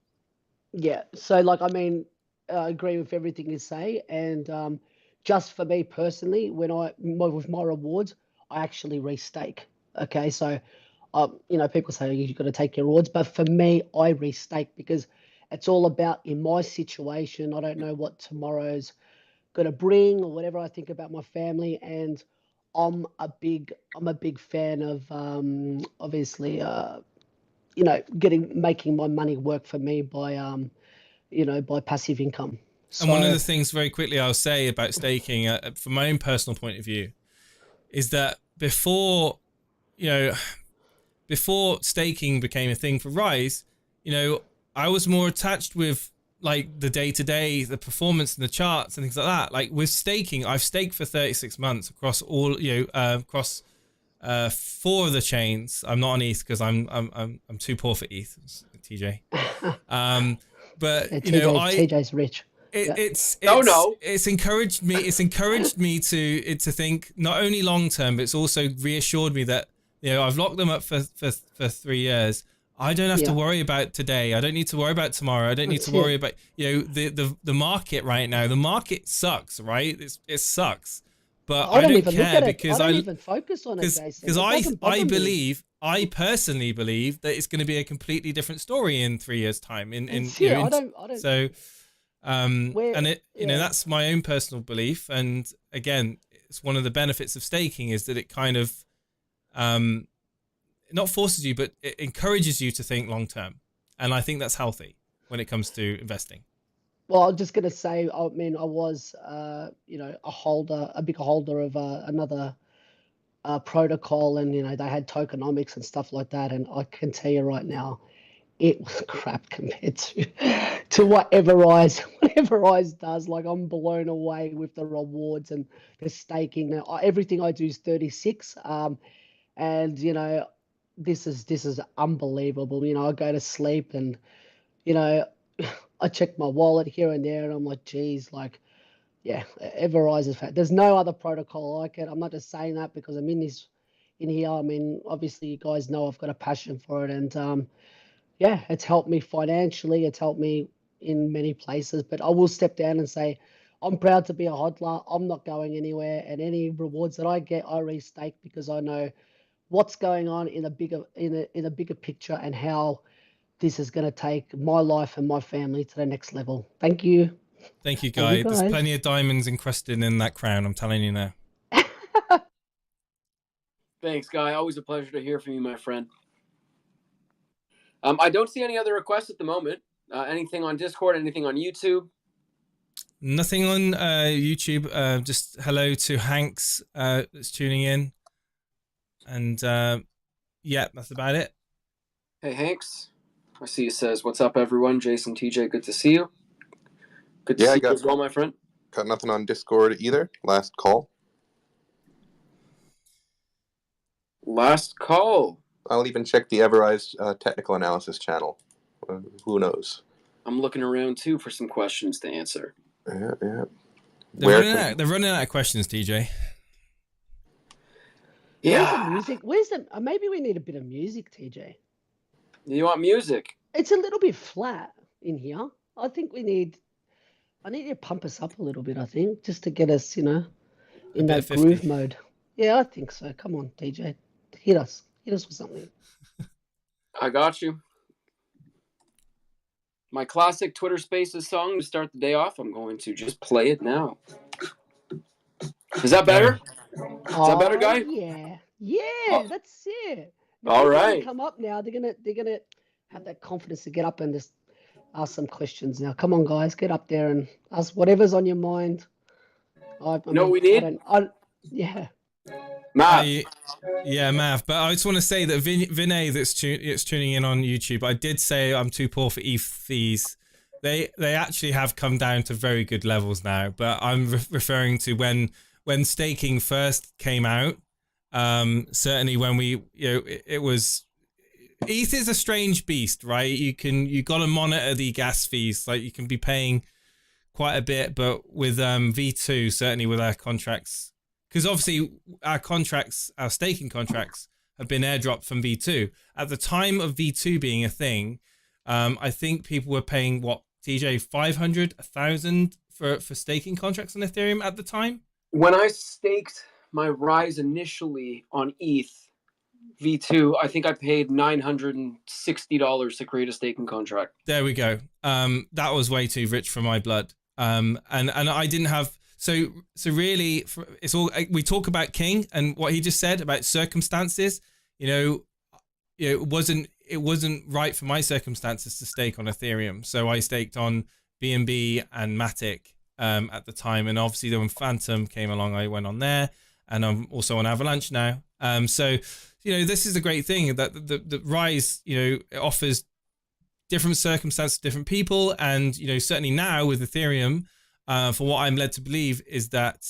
Yeah. So like, I mean, I agree with everything you say. And just for me personally, with my rewards, I actually restake. Okay. So, you know, people say you've got to take your rewards, but for me, I restake because it's all about in my situation. I don't know what tomorrow's going to bring or whatever. I think about my family, and I'm a big fan of obviously you know, making my money work for me by you know, by passive income. So, and one of the things very quickly I'll say about staking, from my own personal point of view, is that before staking became a thing for Rise, you know, I was more attached with like the day-to-day, the performance and the charts and things like that. Like with staking, I've staked for 36 months across all, you know, across 4 of the chains. I'm not on ETH because I'm too poor for ETH, TJ. But yeah, you know, TJ's rich. It's encouraged me. It's encouraged me to think not only long term, but it's also reassured me that, you know, I've locked them up for 3 years. I don't have to Yeah. worry about today. I don't need to worry about tomorrow. I don't need That's to worry it. about, the market right now. The market sucks, right? It sucks. But I I don't don't even look care at it. I because don't even focus on it, Jason. It doesn't bother me. I personally believe that it's going to be a completely different story in 3 years' time. That's it. I don't. So, Where? and it, Yeah. that's my own personal belief. And again, it's one of the benefits of staking is that it kind of, not forces you, but it encourages you to think long term. And I think that's healthy when it comes to investing. Well, I'm just gonna say. I mean, I was, a big holder of another protocol, and they had tokenomics and stuff like that. And I can tell you right now, it was crap compared to what EverRise does. Like, I'm blown away with the rewards and the staking. Now, everything I do is 36. And this is unbelievable. I go to sleep and I check my wallet here and there, and I'm like, geez, like, yeah, EverRise is fat. There's no other protocol like it. I'm not just saying that because I'm in here. I mean, obviously, you guys know I've got a passion for it, and yeah, it's helped me financially. It's helped me in many places. But I will step down and say, I'm proud to be a hodler. I'm not going anywhere, and any rewards that I get, I restake because I know what's going on in a bigger picture and how this is going to take my life and my family to the next level. Thank you. Thank you, Thank you, Guy. There's guys. plenty of diamonds encrusted in that crown. I'm telling you now. Thanks, Guy. Always a pleasure to hear from you, my friend. I don't see any other requests at the moment. Anything on Discord? Anything on YouTube? Nothing on YouTube. Just hello to Hanks that's tuning in. And yeah, that's about it. Hey, Hanks. I see he says, "What's up, everyone? Jason, TJ, good to see you." Good to see you as well, my friend. Got nothing on Discord either. Last call. Last call. I'll even check the EverRise technical analysis channel. Who knows? I'm looking around too for some questions to answer. Yeah. They're running out of questions, TJ. Where's Yeah. the music? Maybe we need a bit of music, TJ. You want music? It's a little bit flat in here. I think I need you to pump us up a little bit, I think, just to get us, in that groove mode. Yeah, I think so. Come on, TJ. Hit us with something. I got you. My classic Twitter Spaces song to start the day off. I'm going to just play it now. Is that better? Is that better, Guy? Yeah, that's it. All right. Come up now. They're gonna have that confidence to get up and just ask some questions. Now, come on, guys, get up there and ask whatever's on your mind. You know what we need? Yeah. Mav. Yeah, Mav. But I just want to say that Vinay that's tuning in on YouTube, I did say I'm too poor for ETH fees. They actually have come down to very good levels now. But I'm referring to when staking first came out. Certainly when it was. ETH is a strange beast, right? You got to monitor the gas fees. Like, you can be paying quite a bit, but with V2, certainly with our contracts, because obviously our staking contracts have been airdropped from V2. At the time of V2 being a thing, I think people were paying what, TJ, 500, 1,000 for staking contracts on Ethereum at the time. When I staked my Rise initially on ETH V2, I think I paid $960 to create a staking contract. There we go. That was way too rich for my blood. And I didn't have. So really, it's all, we talk about King and what he just said about circumstances. It wasn't right for my circumstances to stake on Ethereum. So I staked on BNB and Matic at the time, and obviously when Phantom came along, I went on there, and I'm also on Avalanche now. So this is a great thing that the Rise, it offers different circumstances to different people, and certainly now with Ethereum, for what I'm led to believe is that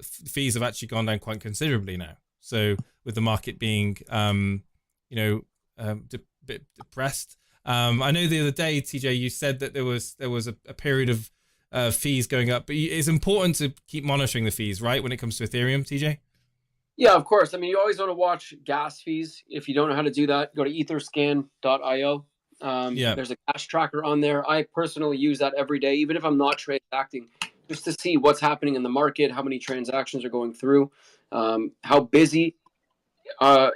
fees have actually gone down quite considerably now. So with the market being bit depressed, I know the other day, TJ, you said that there was a period of fees going up, but it's important to keep monitoring the fees, right, when it comes to Ethereum, TJ? Yeah, of course. I mean, you always want to watch gas fees. If you don't know how to do that, go to etherscan.io. There's a gas tracker on there. I personally use that every day, even if I'm not transacting, just to see what's happening in the market, how many transactions are going through, how busy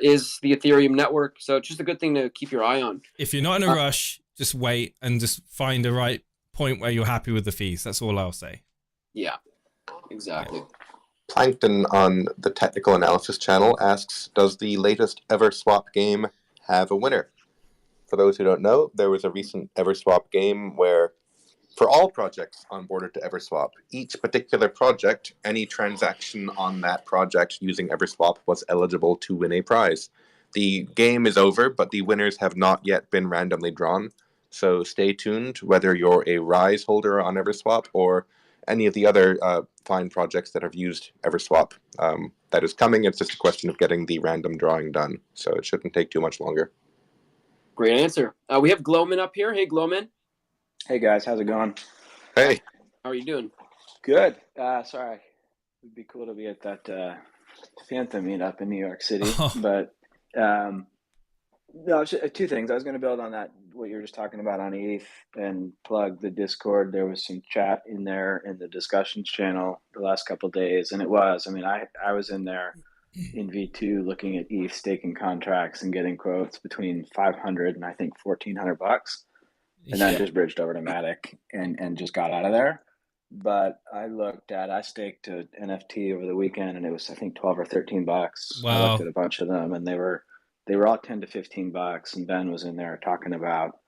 is the Ethereum network. So it's just a good thing to keep your eye on. If you're not in a rush, just wait and just find the right point where you're happy with the fees. That's all I'll say. Yeah, exactly. Plankton on the technical analysis channel asks, does the latest EverSwap game have a winner? For those who don't know, there was a recent EverSwap game where, for all projects onboarded to EverSwap, each particular project, any transaction on that project using EverSwap was eligible to win a prize. The game is over, but the winners have not yet been randomly drawn. So stay tuned, whether you're a Rise holder on EverSwap or any of the other fine projects that have used EverSwap. That is coming. It's just a question of getting the random drawing done. So it shouldn't take too much longer. Great answer. We have Glowman up here. Hey, Glowman. Hey, guys. How's it going? Hey. How are you doing? Good. Sorry. It'd be cool to be at that Phantom meetup in New York City. But no, two things. I was going to build on that, what you were just talking about on ETH, and plug the Discord. There was some chat in there in the discussions channel the last couple of days. And I was in there in V2 looking at ETH staking contracts and getting quotes between 500 and I think $1,400, and then just bridged over to Matic and just got out of there. But I staked an NFT over the weekend, and it was I think $12 or $13. Wow. I looked at a bunch of them, and they were all $10 to $15. And Ben was in there talking about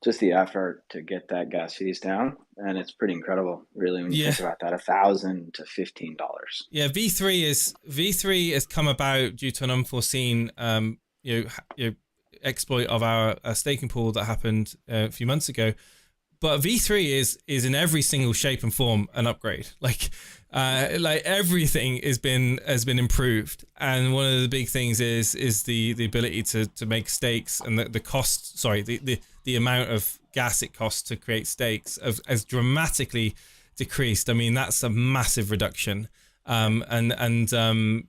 just the effort to get that gas fees down, and it's pretty incredible, really, when you think about that, $1,000 to $15. Yeah, V3 has come about due to an unforeseen exploit of our staking pool that happened a few months ago. But V3 is in every single shape and form an upgrade. Like everything has been improved, and one of the big things is the ability to make stakes, and the cost. Sorry, the amount of gas it costs to create stakes has dramatically decreased. I mean, that's a massive reduction. Again,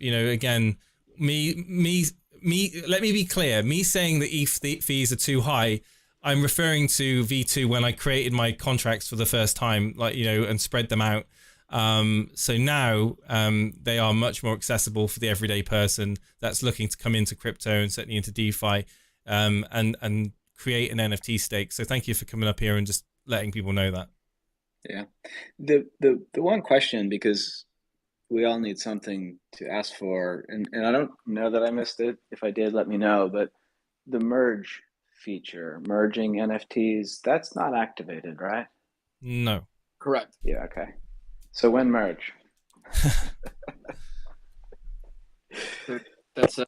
let me be clear. Me saying that ETH fees are too high, I'm referring to V2 when I created my contracts for the first time, and spread them out. So now they are much more accessible for the everyday person that's looking to come into crypto and certainly into DeFi, and create an NFT stake. So thank you for coming up here and just letting people know that. Yeah. The one question, because we all need something to ask for, and I don't know that I missed it. If I did, let me know. But the merge feature, merging NFTs, that's not activated, right? No. Correct. Yeah, okay. So when merge? That's an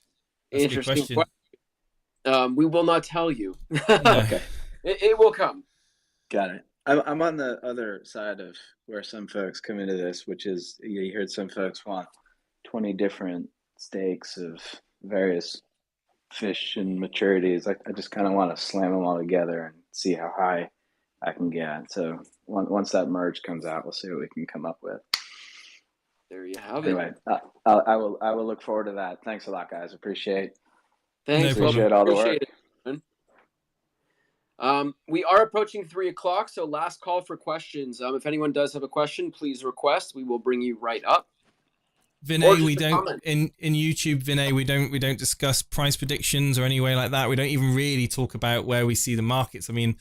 interesting question. We will not tell you. Okay. It will come. Got it. I'm on the other side of where some folks come into this, which is you heard some folks want 20 different stakes of various fish and maturities. I just kind of want to slam them all together and see how high I can get. So once that merge comes out, we'll see what we can come up with. There you have it. Anyway, I will look forward to that. Thanks a lot, guys. Appreciate all the work. We are approaching 3:00, so last call for questions. If anyone does have a question, please request. We will bring you right up. Vinay, we don't in YouTube. Vinay, we don't discuss price predictions or any way like that. We don't even really talk about where we see the markets. I mean,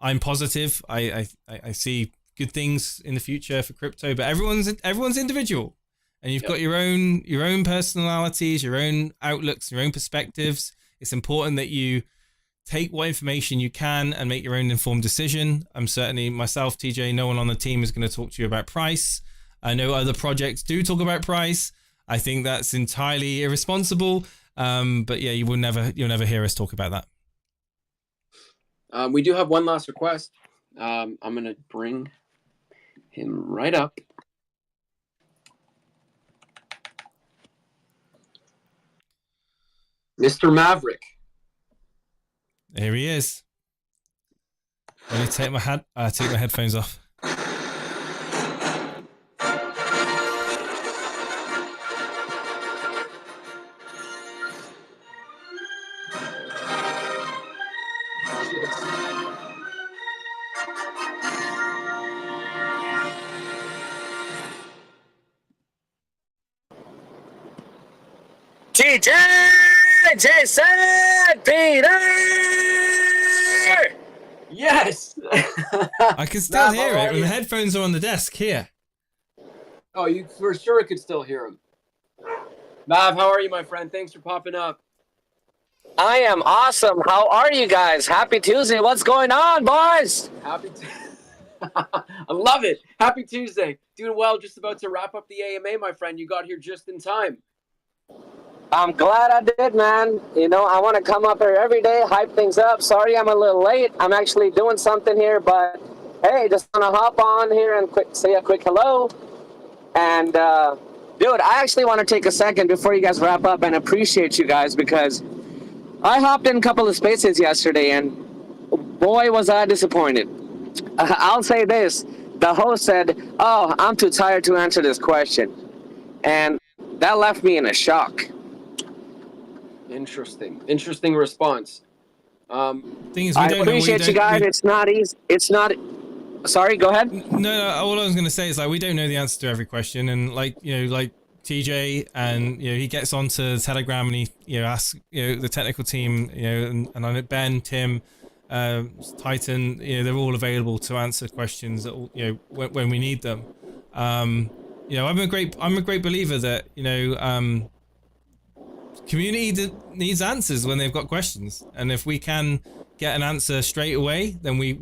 I'm positive. I see good things in the future for crypto, but everyone's individual, and you've got your own personalities, your own outlooks, your own perspectives. It's important that you take what information you can and make your own informed decision. I'm certainly myself, TJ. No one on the team is going to talk to you about price. I know other projects do talk about price. I think that's entirely irresponsible. But yeah, you'll never hear us talk about that. We do have one last request. I'm going to bring him right up. Mr. Maverick. Here he is. Let me take my headphones off. TJ, Jason, Peter. Yes. I can still Matt, hear how it are when you? the headphones are on the desk here. Oh, you for sure could still hear him. Mav, how are you, my friend? Thanks for popping up. I am awesome. How are you guys? Happy Tuesday. What's going on, boys? Happy I love it. Happy Tuesday. Doing well. Just about to wrap up the AMA, my friend. You got here just in time. I'm glad I did, man. You know, I want to come up here every day, hype things up. Sorry I'm a little late. I'm actually doing something here, but hey, just want to hop on here and say a quick hello. And, dude, I actually want to take a second before you guys wrap up and appreciate you guys because I hopped in a couple of spaces yesterday and boy, was I disappointed. I'll say this. The host said, "Oh, I'm too tired to answer this question." And that left me in a shock. Interesting response. Thing is, I appreciate you guys. It's not easy. It's not. Sorry, go ahead. No, all I was going to say is like we don't know the answer to every question, and like TJ, and he gets onto Telegram and he asks the technical team, and I know Ben, Tim, Titan, they're all available to answer questions that when we need them. I'm a great believer that community needs answers when they've got questions, and if we can get an answer straight away, then we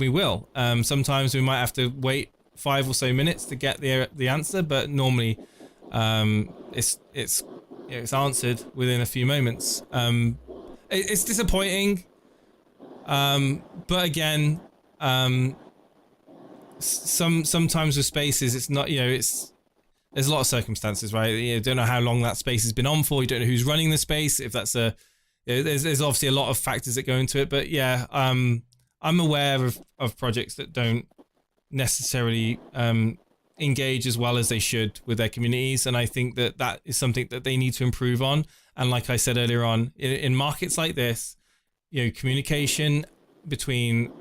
will. Sometimes we might have to wait 5 or so minutes to get the answer, but normally it's answered within a few moments. It's disappointing, but again, sometimes with spaces it's not there's a lot of circumstances, right? You don't know how long that space has been on for. You don't know who's running the space. If that's there's obviously a lot of factors that go into it. But yeah, I'm aware of projects that don't necessarily engage as well as they should with their communities, and I think that is something that they need to improve on. And like I said earlier on, in markets like this, communication between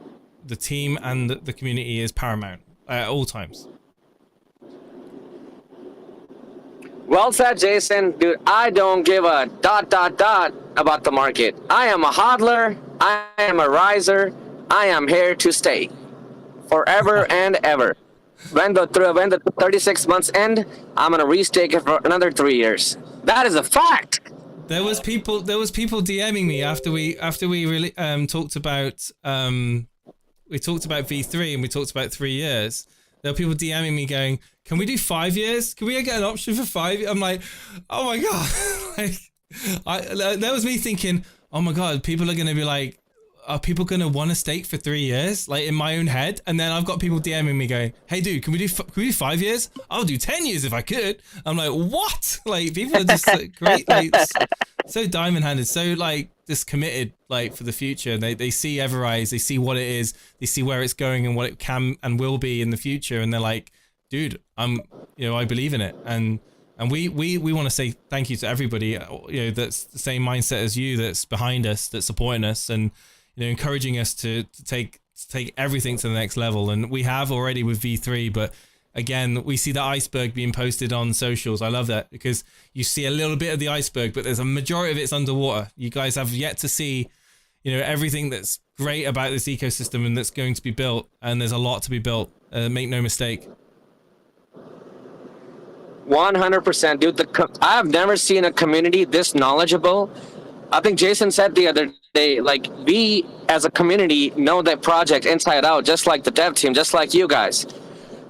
the team and the community is paramount at all times. Well said, Jason. Dude, I don't give a ... about the market. I am a hodler. I am a riser. I am here to stay forever and ever. When the 36 months end, I'm gonna restake it for another 3 years. That is a fact. There was people DMing me after we really talked about V3 and we talked about 3 years. There were people DMing me going, "Can we do 5 years? Can we get an option for 5?" I'm like, oh my god! That was me thinking, oh my god, people are gonna be like, are people gonna want to stake for 3 years? Like in my own head, and then I've got people DMing me going, "Hey dude, can we do 5 years? I'll do 10 years if I could." I'm like, what? Like people are just great, like so diamond handed, so like just committed, like for the future. They see EverRise, they see what it is, they see where it's going and what it can and will be in the future, and they're like, dude, I believe in it, and we want to say thank you to everybody, that's the same mindset as you, that's behind us, that's supporting us, and encouraging us to take everything to the next level. And we have already with V3, but again, we see the iceberg being posted on socials. I love that because you see a little bit of the iceberg, but there's a majority of it's underwater. You guys have yet to see, everything that's great about this ecosystem and that's going to be built. And there's a lot to be built. Make no mistake. 100%, dude. I've never seen a community this knowledgeable. I think Jason said the other day, like, we as a community know that project inside out, just like the dev team, just like you guys.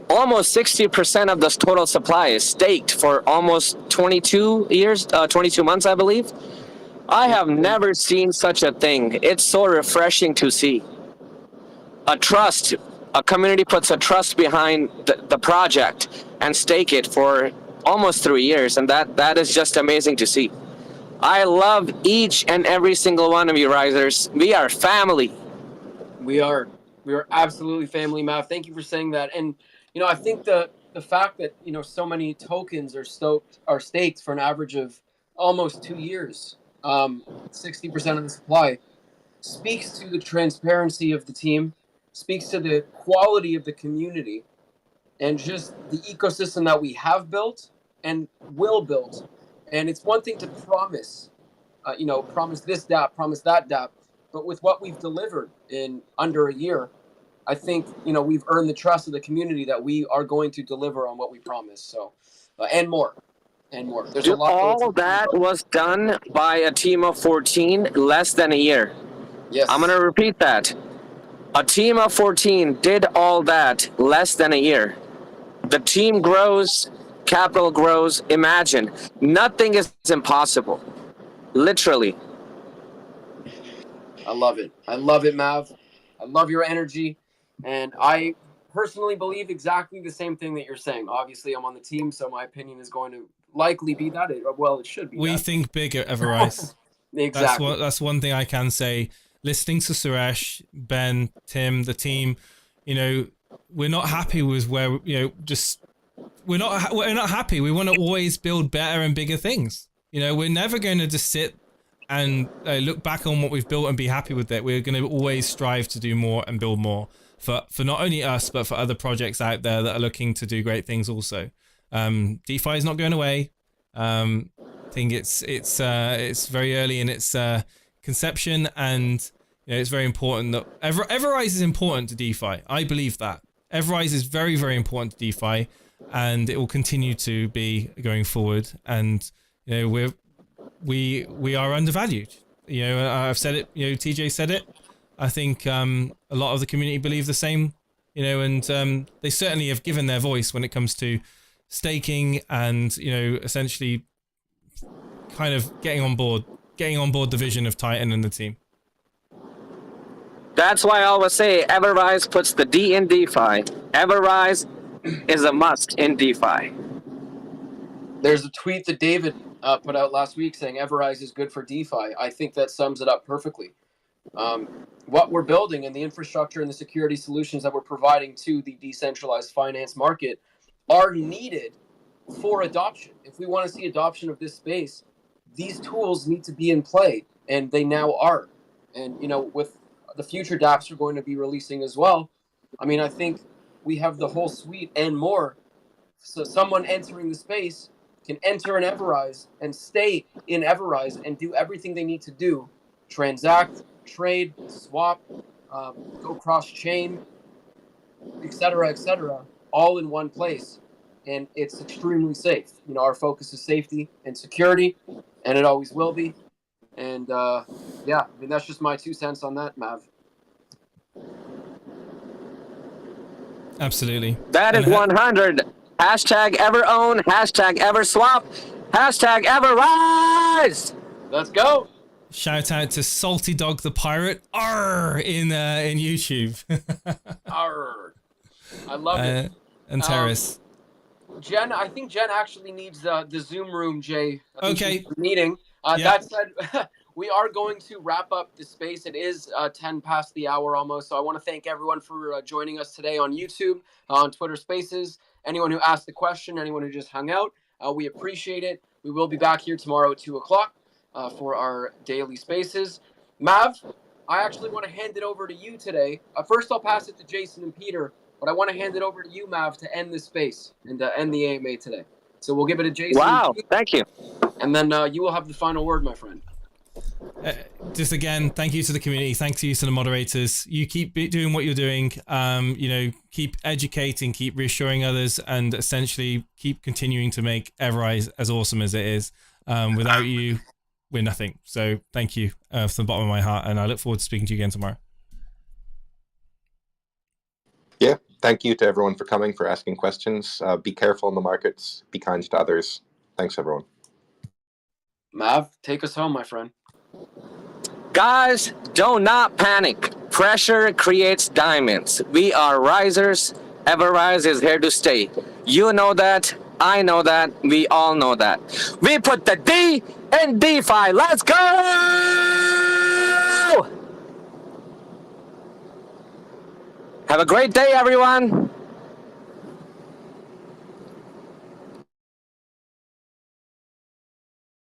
Almost 60% of this total supply is staked for almost 22 months, I believe. I have never seen such a thing. It's so refreshing to see. A community puts a trust behind the project and stake it for almost 3 years, and that is just amazing to see. I love each and every single one of you risers. We are family. We are absolutely family, Mav. Thank you for saying that. And I think the fact that so many tokens are staked for an average of almost 2 years, 60% of the supply, speaks to the transparency of the team, speaks to the quality of the community, and just the ecosystem that we have built and will build. And it's one thing to promise, promise this DApp, promise that DApp. But with what we've delivered in under a year, I think, we've earned the trust of the community that we are going to deliver on what we promised. So, and more. There's a lot. All that was done by a team of 14 less than a year. Yes. I'm going to repeat that. A team of 14 did all that less than a year. The team grows, capital grows. Imagine, nothing is impossible. Literally. I love it. I love it, Mav. I love your energy. And I personally believe exactly the same thing that you're saying. Obviously, I'm on the team, so my opinion is going to likely be that. Well, it should be. We think big at EverRise. Exactly. That's one thing I can say. Listening to Suresh, Ben, Tim, the team, we're not happy with where, we're not happy. We want to always build better and bigger things. We're never going to just sit and look back on what we've built and be happy with it. We're going to always strive to do more and build more for not only us, but for other projects out there that are looking to do great things also. DeFi is not going away. I think it's very early in its conception, and it's very important that EverRise is important to DeFi. I believe that EverRise is very, very important to DeFi, and it will continue to be going forward. And we are undervalued. I've said it. TJ said it. I think a lot of the community believe the same. And they certainly have given their voice when it comes to staking and essentially kind of getting on board the vision of Titan and the team. That's why I always say EverRise puts the D in DeFi. EverRise is a must in DeFi. There's a tweet that David put out last week saying EverRise is good for DeFi. I think that sums it up perfectly. What we're building and the infrastructure and the security solutions that we're providing to the decentralized finance market are needed for adoption. If we want to see adoption of this space, these tools need to be in play, and they now are. And with the future dApps we're going to be releasing as well, I think we have the whole suite and more. So someone entering the space can enter an EverRise and stay in EverRise and do everything they need to do: transact, trade, swap, go cross-chain, etc., all in one place. And it's extremely safe. Our focus is safety and security, and it always will be. And that's just my 2 cents on that, Mav. Absolutely. That is 100. Hashtag EverOwn, hashtag EverSwap, hashtag EverRise. Let's go. Shout out to Salty Dog the Pirate, Arr, in YouTube. Arr. I love it. And Terrace. Jen, I think Jen actually needs the Zoom room, Jay. Okay. Meeting. That said, we are going to wrap up the space. It is 10 past the hour almost. So I want to thank everyone for joining us today on YouTube, on Twitter Spaces, anyone who asked the question, anyone who just hung out. We appreciate it. We will be back here tomorrow at 2 o'clock for our daily spaces. Mav, I actually want to hand it over to you today. First, I'll pass it to Jason and Peter, but I want to hand it over to you, Mav, to end this space and end the AMA today. So we'll give it to Jason. Wow, thank you. And then you will have the final word, my friend. Just again, thank you to the community. Thank you to the moderators. You keep doing what you're doing. Keep educating, keep reassuring others, and essentially keep continuing to make EverRise as awesome as it is. Without you, we're nothing. So thank you from the bottom of my heart, and I look forward to speaking to you again tomorrow. Yeah, thank you to everyone for coming, for asking questions. Be careful in the markets. Be kind to others. Thanks, everyone. Mav, take us home, my friend. Guys, do not panic. Pressure creates diamonds. We are risers. EverRise is here to stay. You know that. I know that. We all know that. We put the D in DeFi. Let's go! Have a great day, everyone.